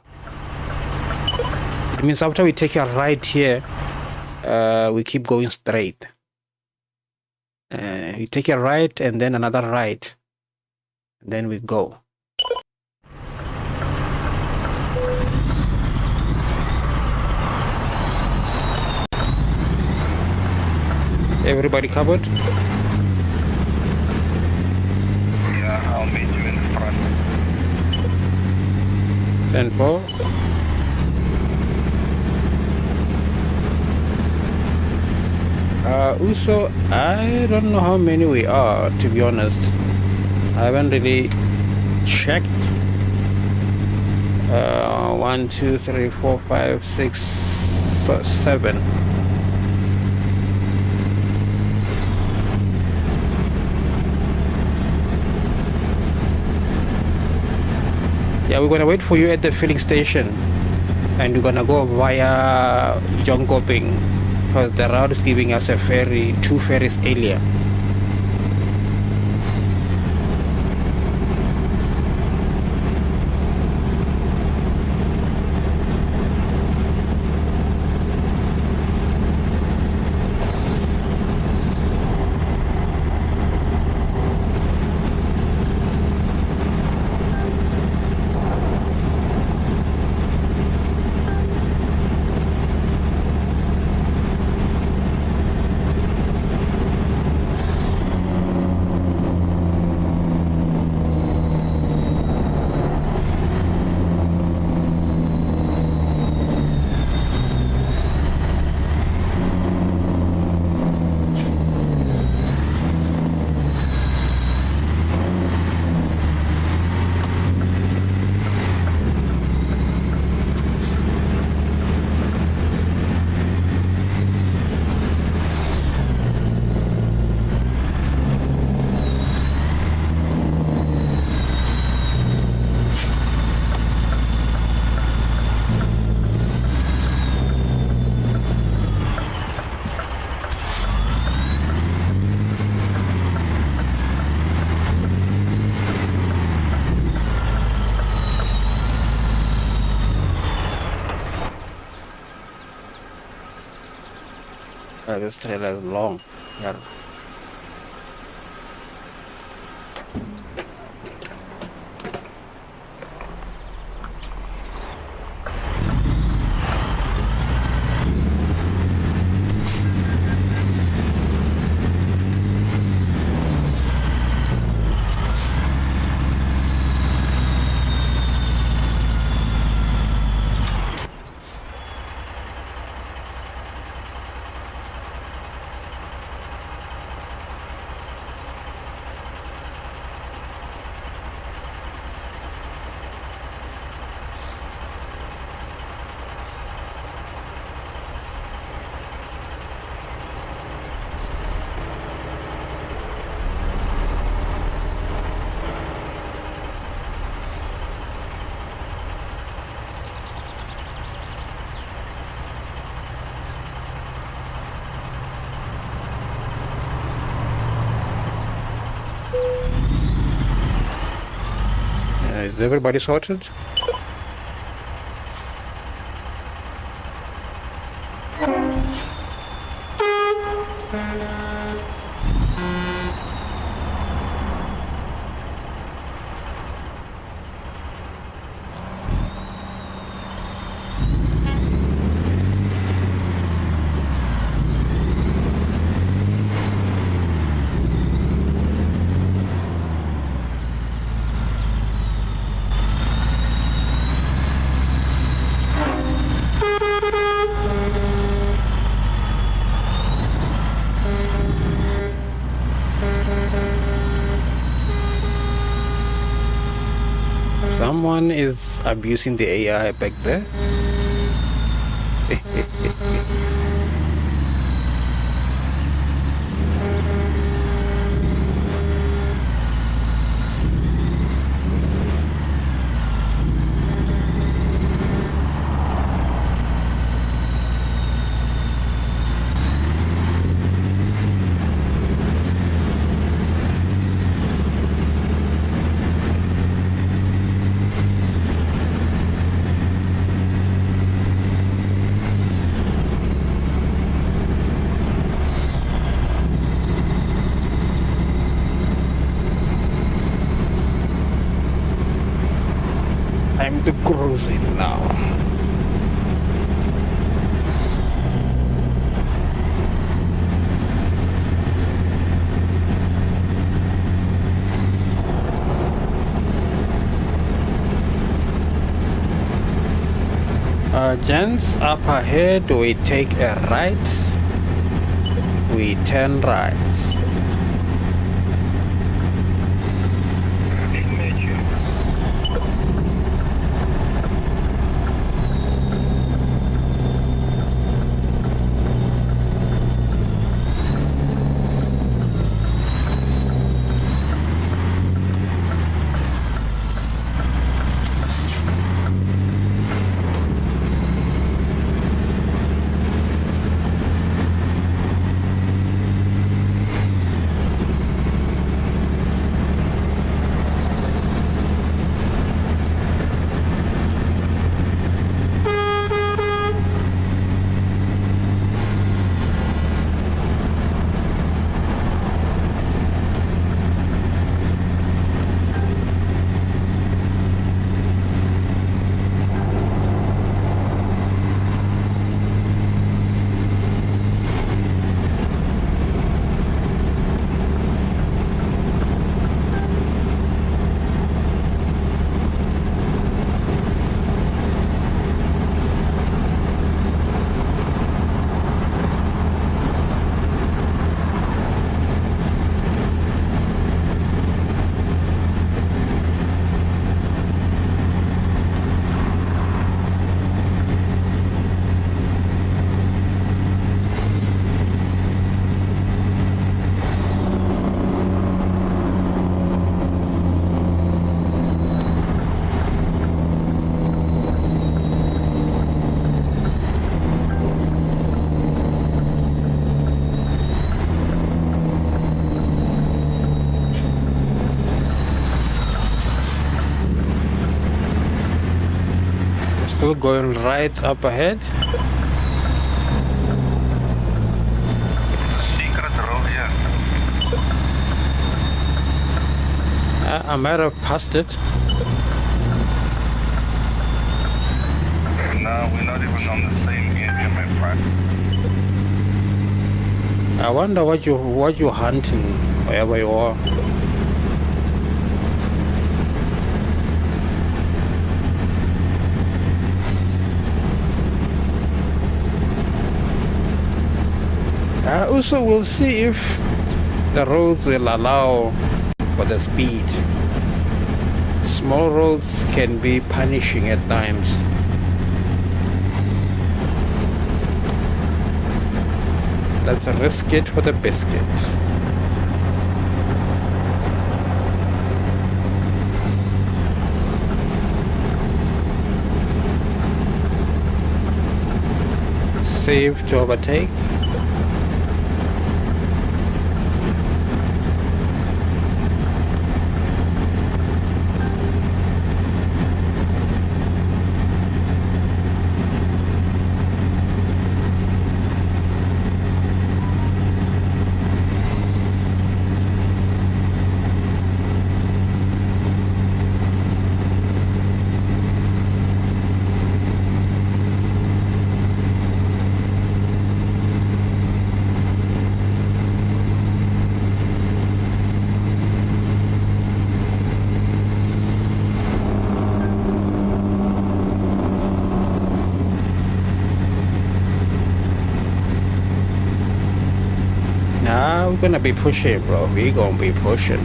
It means after we take a right here, we keep going straight. We take a right and then another right. And then we go. Everybody covered? Yeah, I'll meet you in the front. 10-4. Also, I don't know how many we are, to be honest. I haven't really checked. 1, 2, 3, 4, 5, 6, 7. Yeah, we're gonna wait for you at the filling station, and we're gonna go via Jonkoping because the route is giving us a ferry, 2 ferries earlier. This trailer is long. Yeah. everybody sorted? Someone is abusing the AI back there. Time to cruise it now. Gents, up ahead we take a right, we turn right. Big major. Still going right up ahead. Secret road here. I might have passed it. No, we're not even on the same area, my friend. I wonder what you hunting wherever you are. Also, we'll see if the roads will allow for the speed. Small roads can be punishing at times. Let's risk it for the biscuits. Save to overtake. gonna be pushing, bro. We gonna be pushing.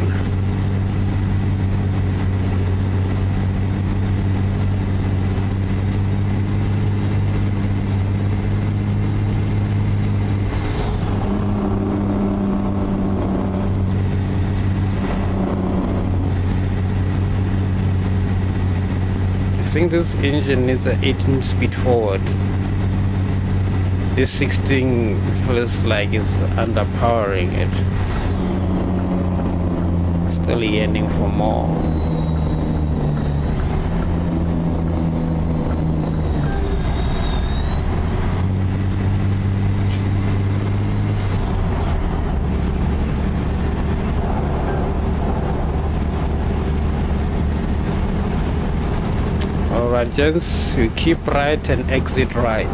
I think this engine needs an 18 speed forward. This 16 feels like it's underpowering it. Still yearning for more. Alright gents, we keep right and exit right.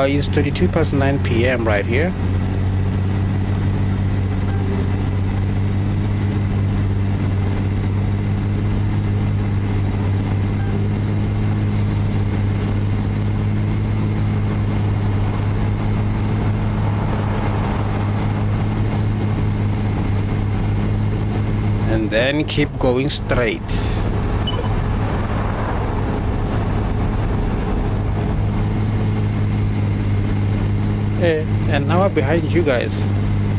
It's 22 past 9 p.m. right here. And then keep going straight. An hour behind you guys.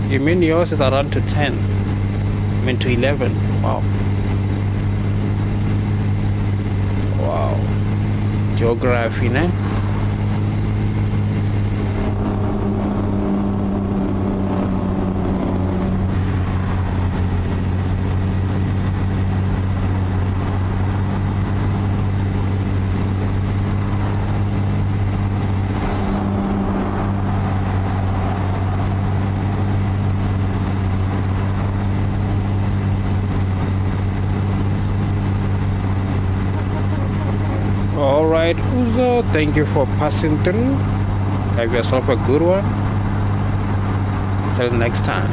You mean yours is around to 10? I mean to 11. Wow. Wow. Geography, ne? Alright, Uzo, thank you for passing through. Have yourself a good one. Till next time.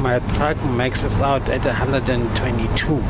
My truck maxes out at 122.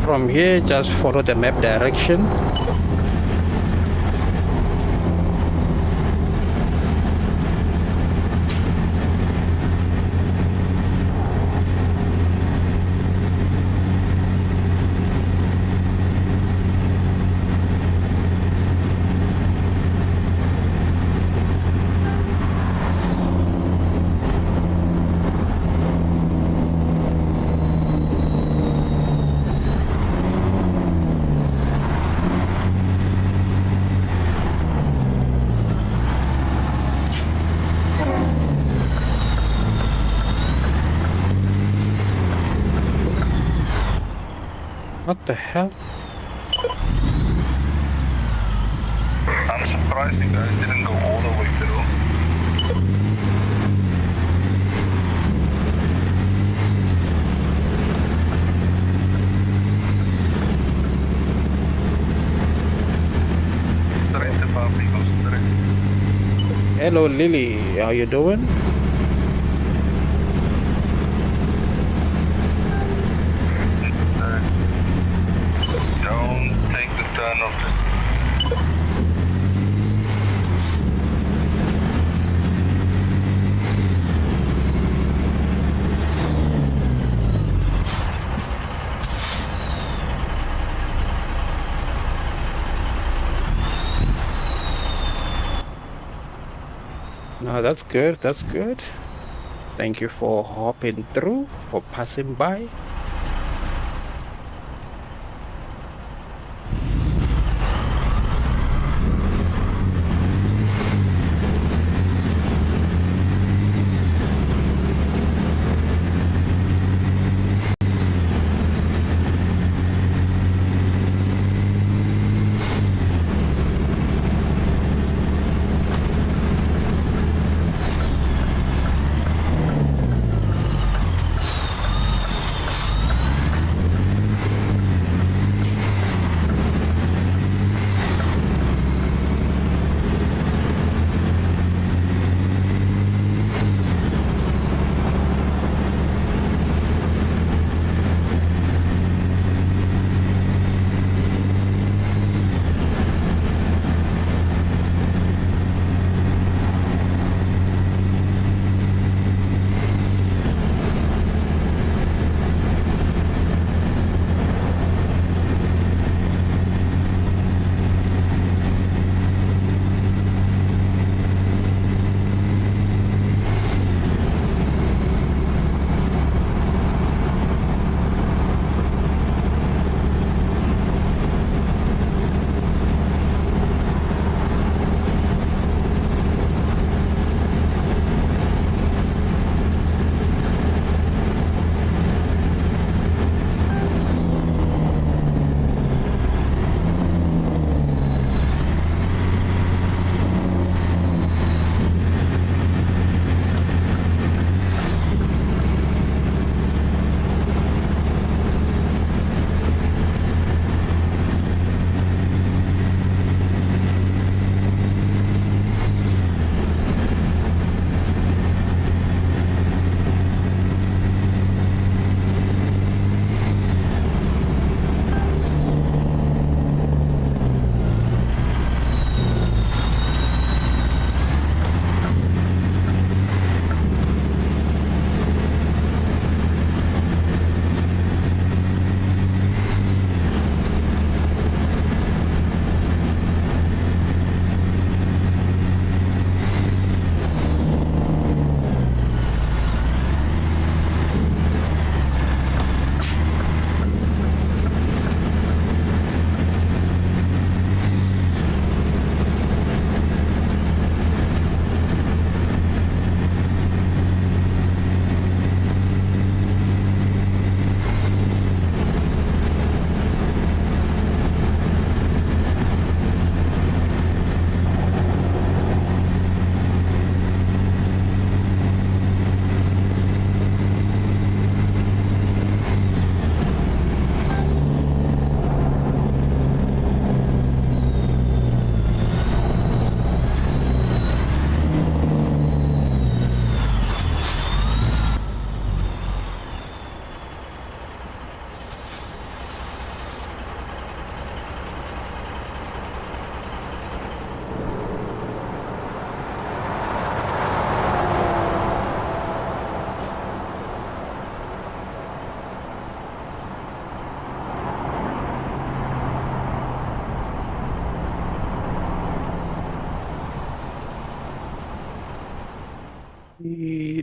From here, just follow the map direction. The hell? I'm surprised you guys didn't go all the way through. Straight above people, straight. Hello, Lily. How you doing? Don't take the turn of the... No, that's good. That's good. Thank you for hopping through, for passing by.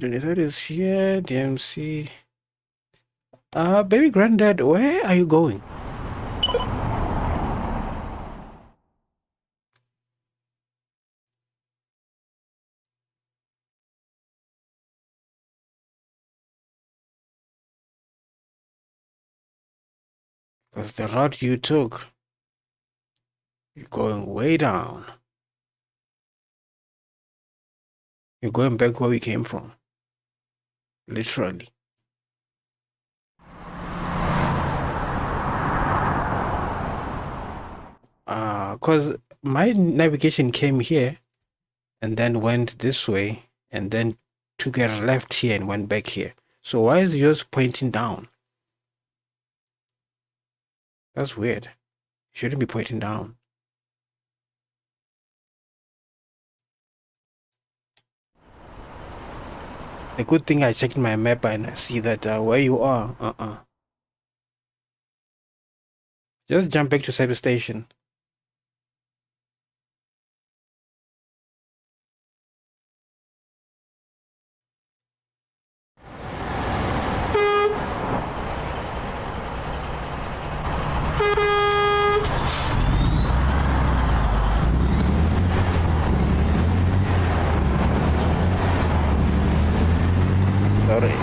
The is here. DMC. Baby granddad, where are you going? Because the route you took, you're going way down. You're going back where we came from. Literally. Because my navigation came here and then went this way and then took a left here and went back here. So why is yours pointing down? That's weird. It shouldn't be pointing down. A good thing I checked my map and I see that where you are. Just jump back to service station. Sorry.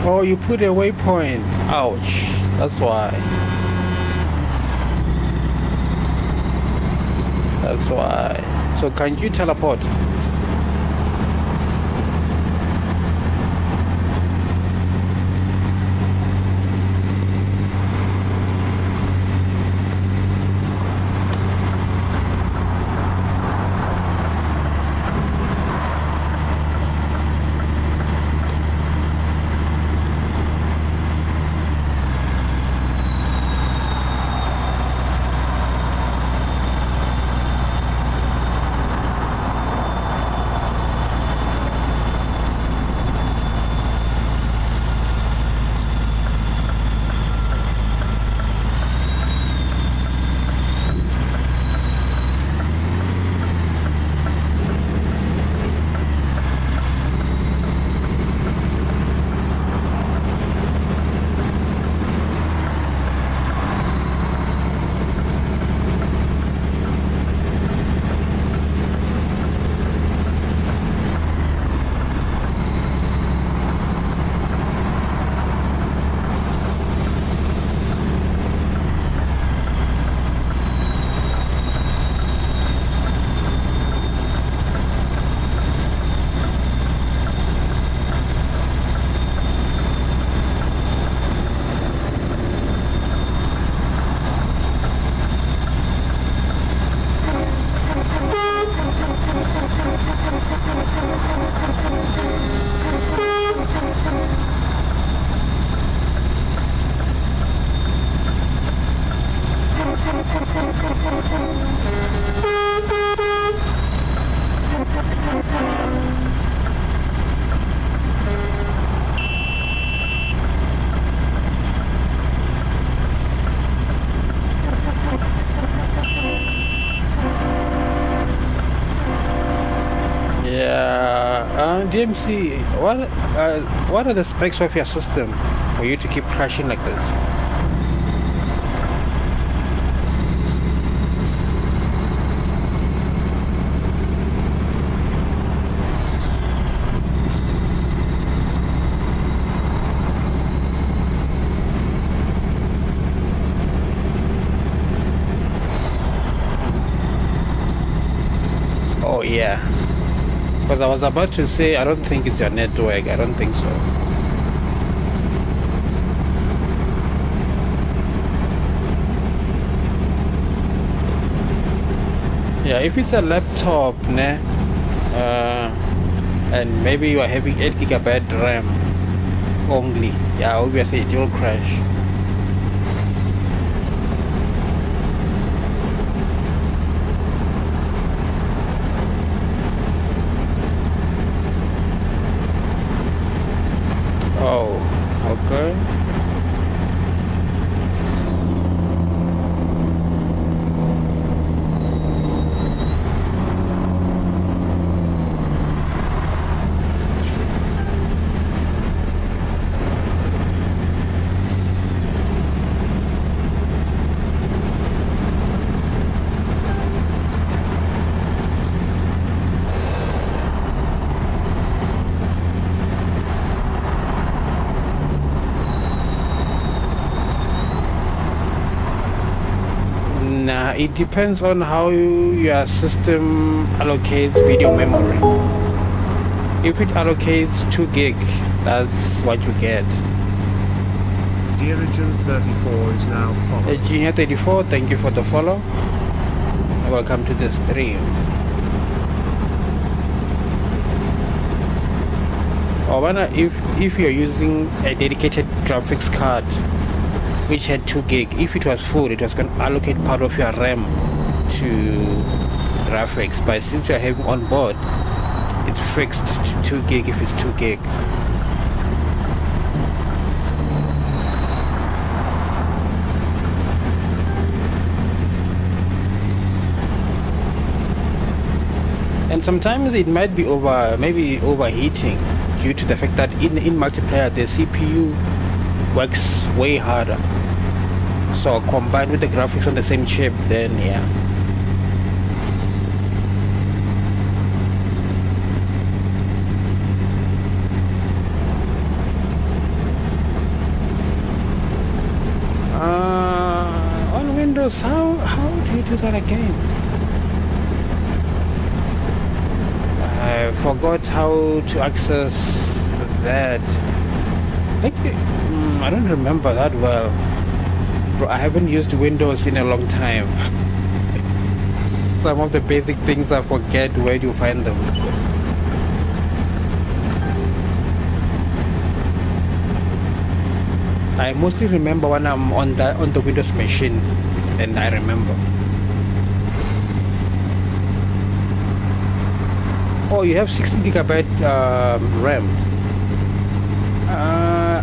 Oh, you put a waypoint. Ouch. That's why. That's why. So can you teleport? DMC, what are the specs of your system for you to keep crashing like this? Oh yeah. Because I was about to say, I don't think it's your network. I don't think so. Yeah, if it's a laptop, and maybe you are having 8 GB RAM only, yeah, obviously it will crash. Oh, okay. It depends on how your system allocates video memory. If it allocates 2 gig, that's what you get. Dirigen34 is now followed. Junior34, thank you for the follow. Welcome to the stream. If you're using a dedicated graphics card which had 2 gig, if it was full, it was going to allocate part of your RAM to graphics. But since you're having on board, it's fixed to 2 gig if it's 2 gig. And sometimes it might be maybe overheating due to the fact that in multiplayer the CPU works way harder. So combined with the graphics on the same chip, then yeah. On Windows, how do you do that again? I forgot how to access that. I think I don't remember that well. Bro, I haven't used Windows in a long time. Some of the basic things I forget. Where do you find them? I mostly remember when I'm on the Windows machine, and I remember. Oh, you have 16 gigabyte RAM.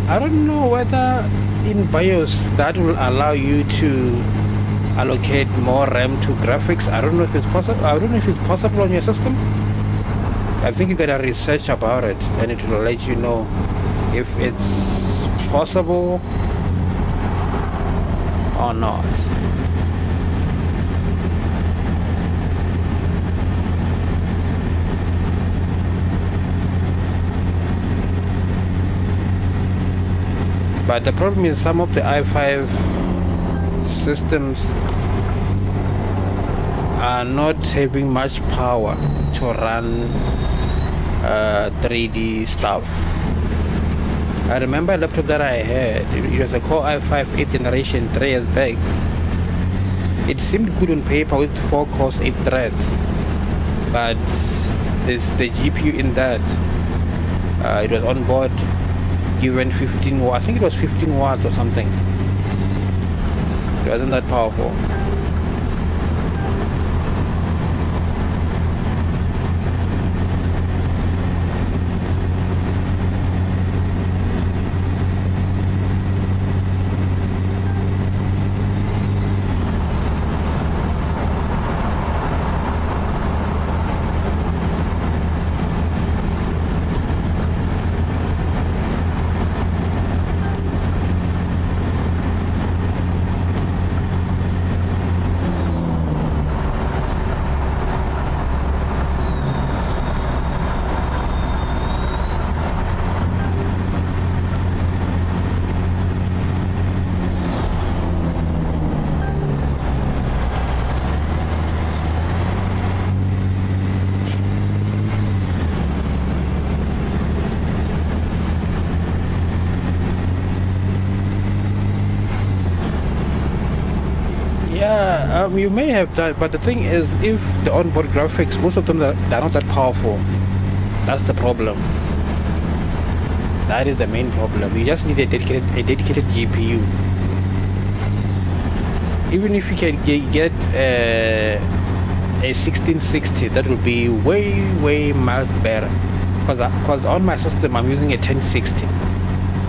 I don't know whether in BIOS that will allow you to allocate more RAM to graphics. I don't know if it's possible. I don't know if it's possible on your system. I think you gotta research about it, and it will let you know if it's possible or not. But the problem is some of the i5 systems are not having much power to run 3D stuff. I remember a laptop that I had, it was a Core i5 8th generation 3 years back. It seemed good on paper with 4 cores, 8 threads, but there's the GPU in that. It was on board given 15 watts. I think it was 15 watts or something. It wasn't that powerful. You may have that, but the thing is, if the onboard graphics, most of them they're not that powerful. That's the problem. That is the main problem. You just need a dedicated GPU. Even if you can get a 1660, that will be way miles better. Because on my system I'm using a 1060,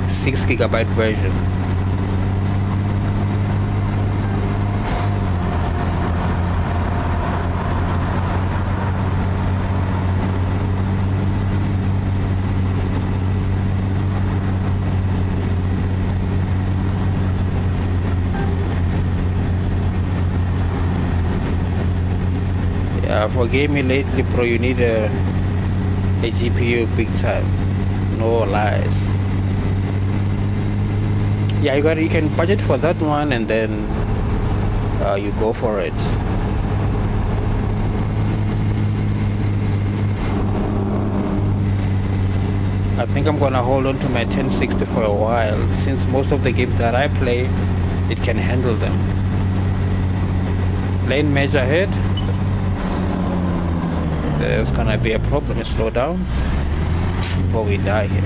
6 gigabyte version. For gaming lately, bro, you need a GPU big time. No lies. Yeah, you can budget for that one, and then you go for it. I think I'm gonna hold on to my 1060 for a while, since most of the games that I play, it can handle them. Lane merge ahead. There's gonna be a problem. Slow down before we die here.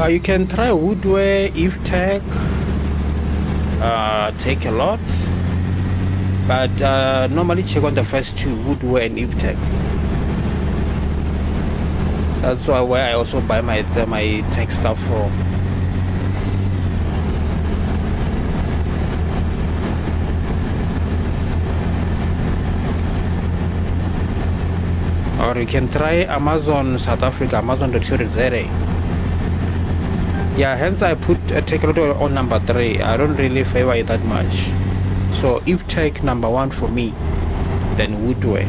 You can try Woodway, EVGA, take a lot, but normally check on the first two, Woodway and EVGA. That's where I also buy my tech stuff from. Or you can try Amazon South Africa, Amazon.co.za. Yeah, hence I put take a look on number 3. I don't really favor it that much. So if take number 1 for me, then Woodway.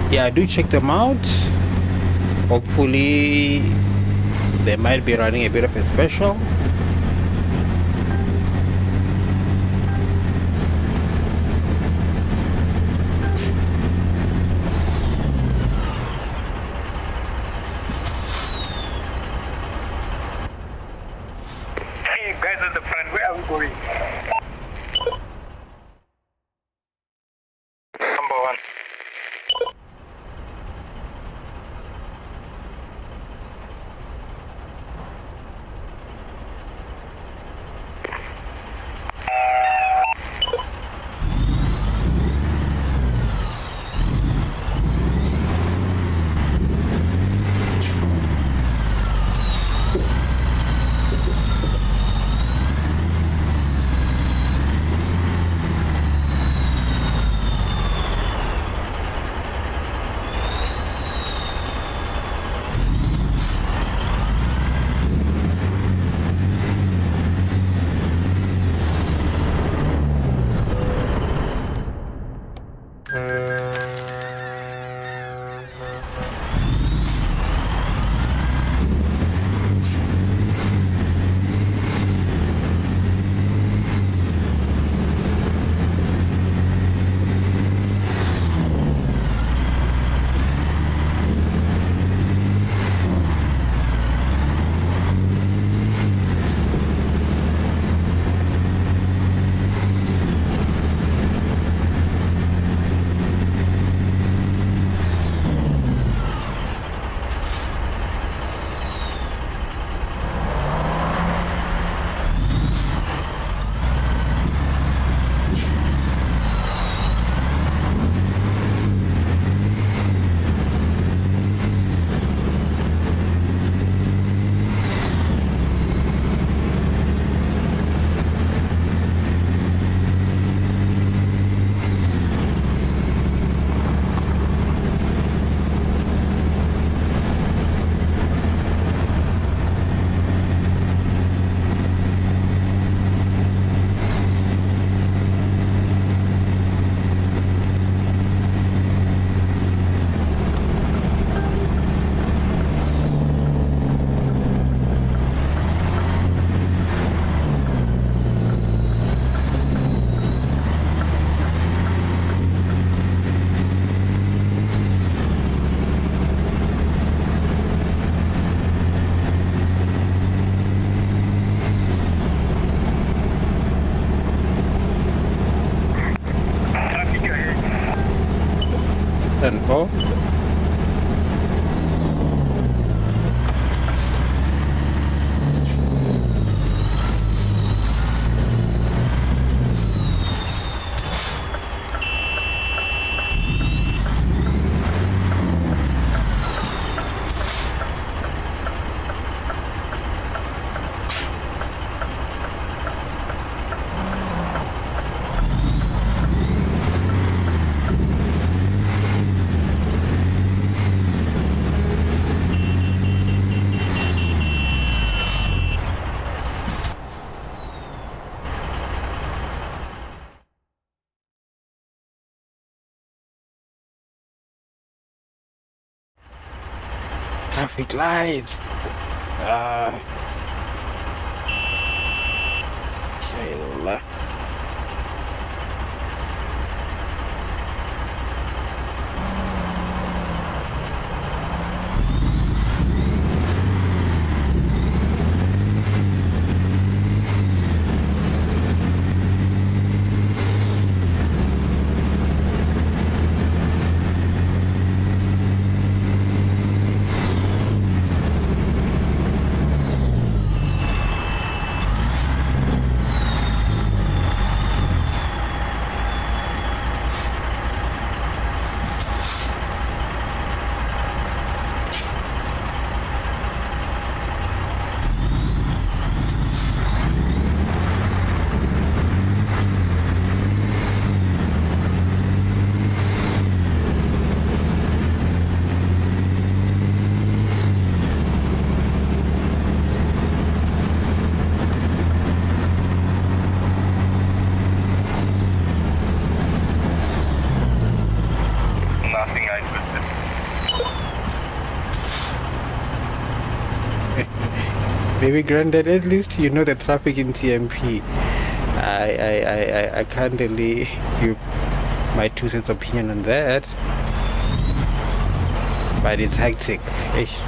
Yeah, do check them out. Hopefully they might be running a bit of a special. Hey guys at the front, where are we going? Number 1. go. Traffic lights. Shayla. Nothing, I twisted. Maybe granted, at least you know the traffic in TMP. I can't really give my 2 cents opinion on that. But it's hectic. Ish.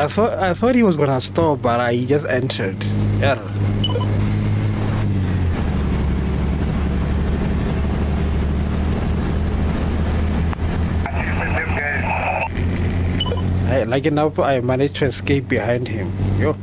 I thought he was gonna stop, but he just entered. Yeah. Like enough, I managed to escape behind him. Yo.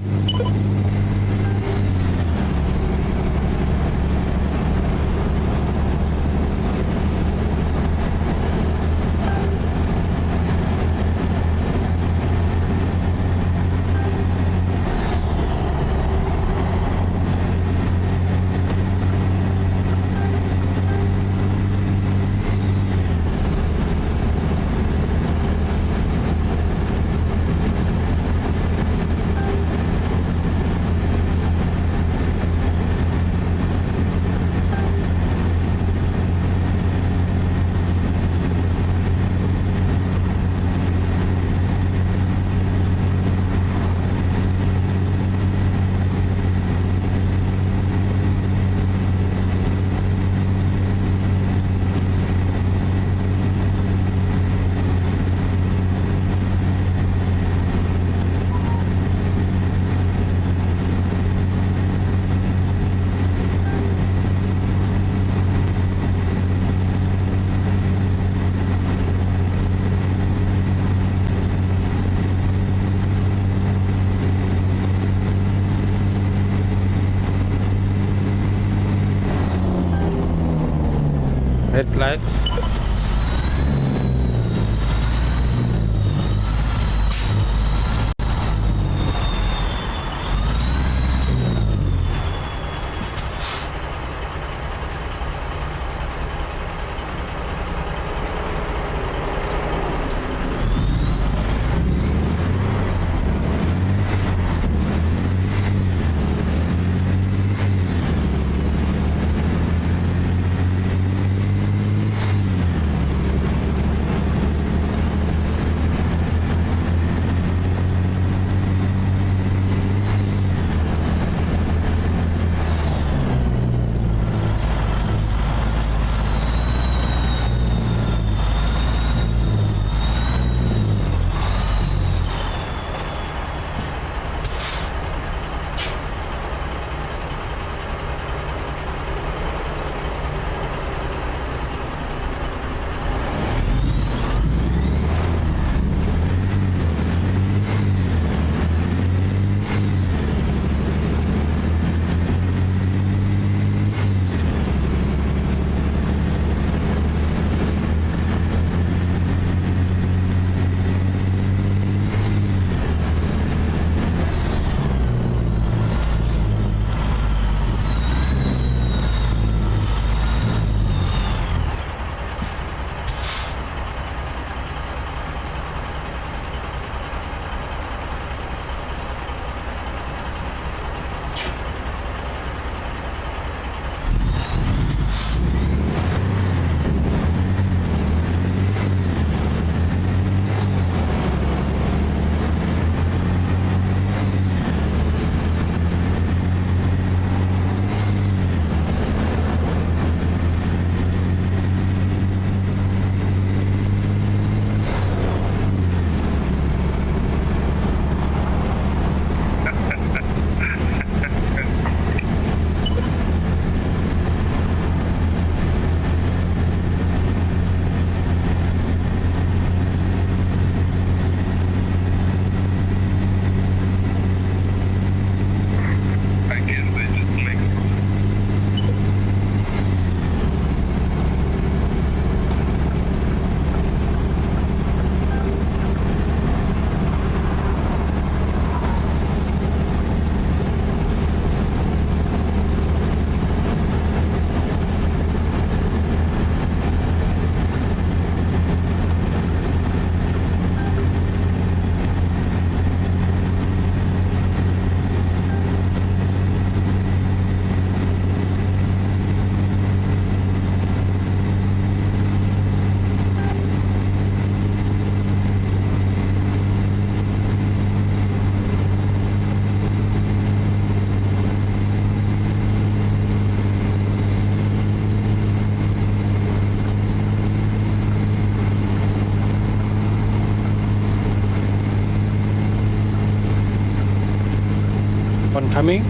Headlights. one coming.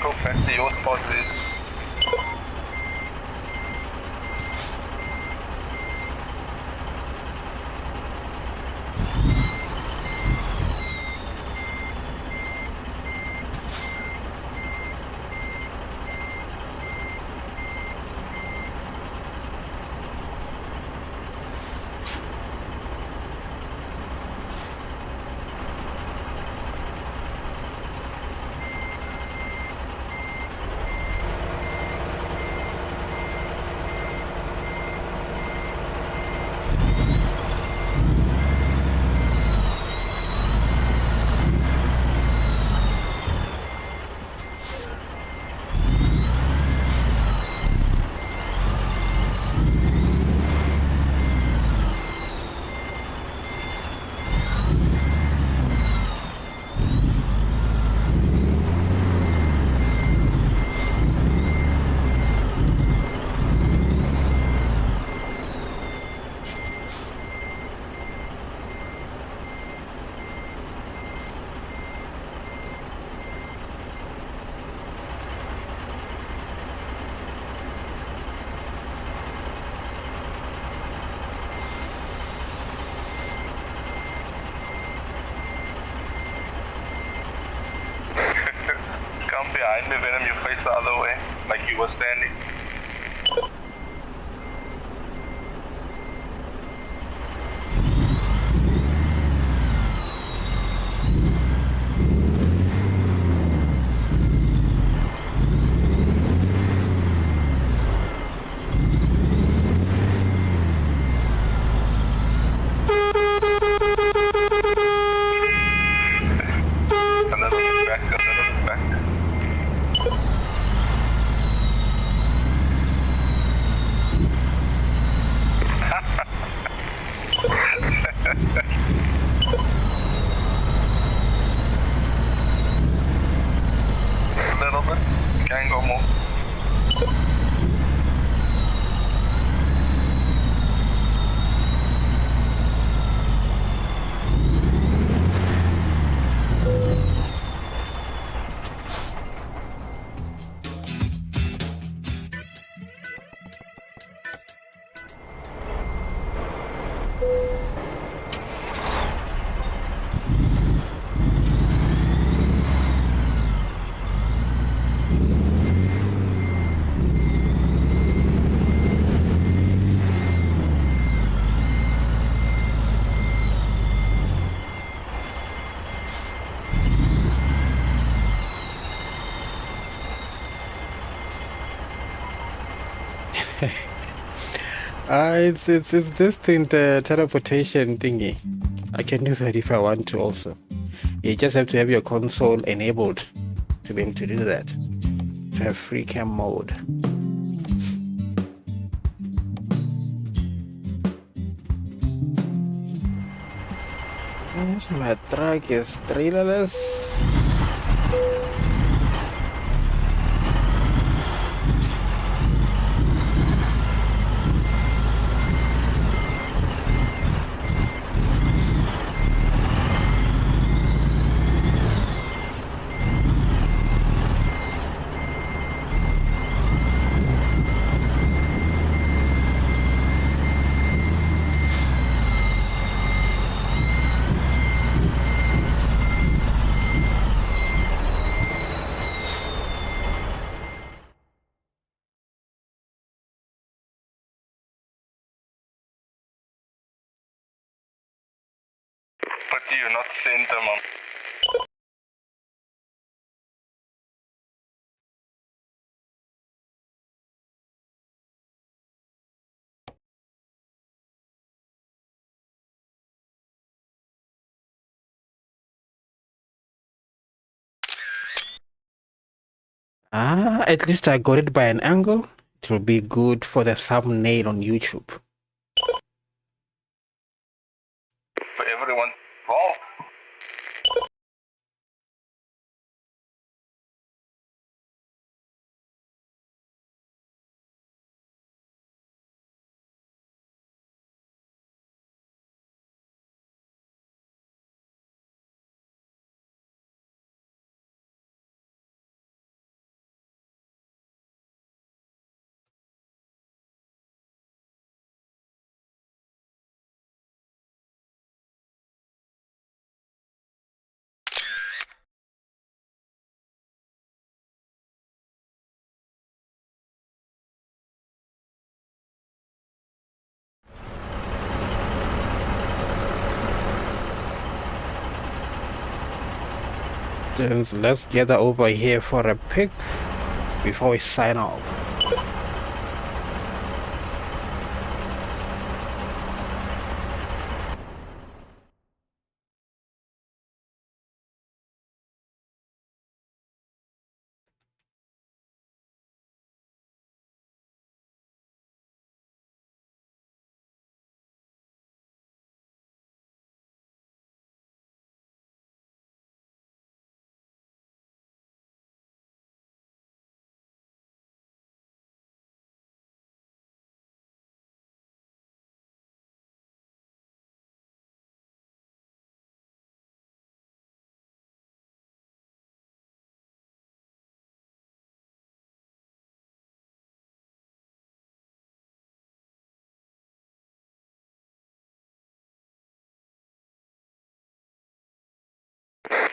Go back to your spot, please. Come behind me, Venom, you face the other way, like you were standing. Another back. A little bit, can't go more. It's this thing, the teleportation thingy. I can do that if I want to also. You just have to have your console enabled to be able to do that. To have free cam mode. Yes, my truck is trailerless. But you're not center, man. At least I got it by an angle. It will be good for the thumbnail on YouTube. For everyone. Well, Then let's gather over here for a pic before we sign off.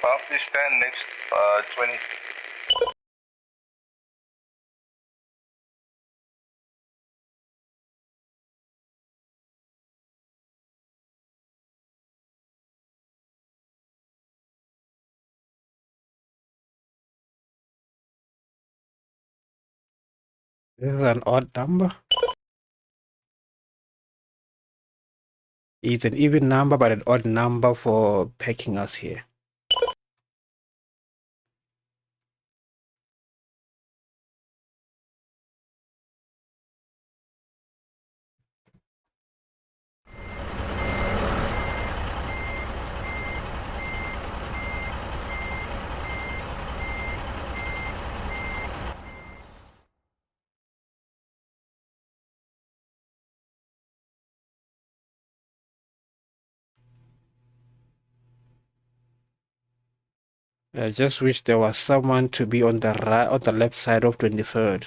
after stand next 20. This is an odd number. It's an even number, but an odd number for packing us here. I just wish there was someone to be on the right, on the left side of 23rd.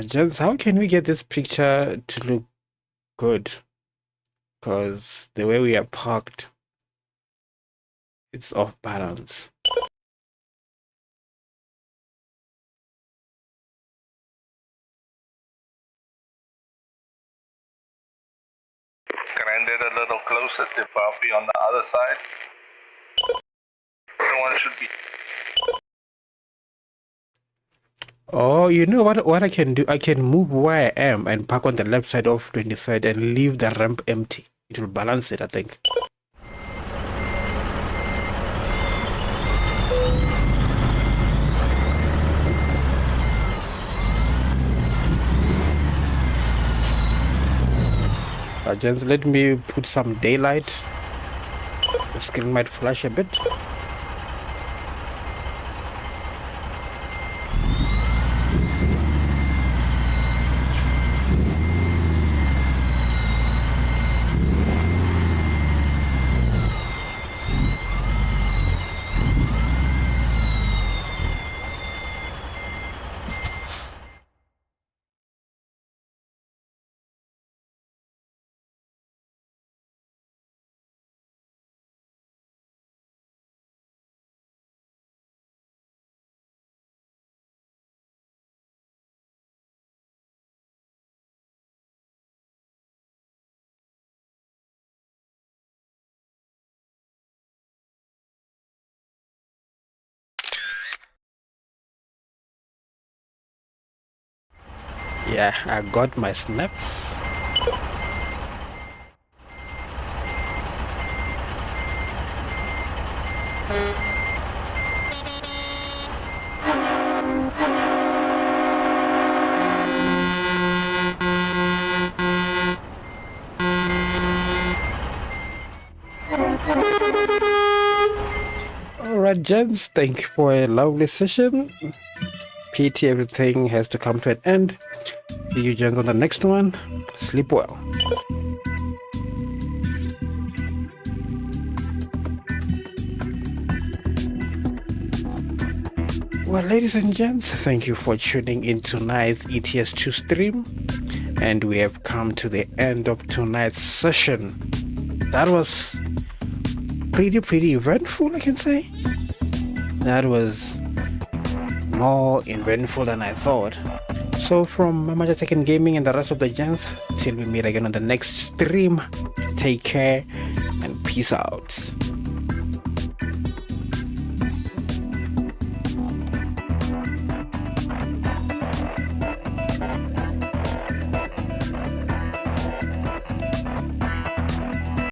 Just how can we get this picture to look good? Because the way we are parked, it's off balance. Grinded a little closer to Puppy on the other side. The one should be. Oh, you know what I can do? I can move where I am and park on the left side of 23rd and leave the ramp empty. It will balance it, I think. Gents, let me put some daylight. The screen might flash a bit. Yeah, I got my snaps. Alright, gents, thank you for a lovely session. PT, everything has to come to an end. See you gents on the next one. Sleep well. Well, ladies and gents, thank you for tuning in tonight's ETS2 stream. And we have come to the end of tonight's session. That was pretty eventful, I can say. That was more eventful than I thought. So from Mama Tech and Gaming and the rest of the gents, till we meet again on the next stream, take care and peace out.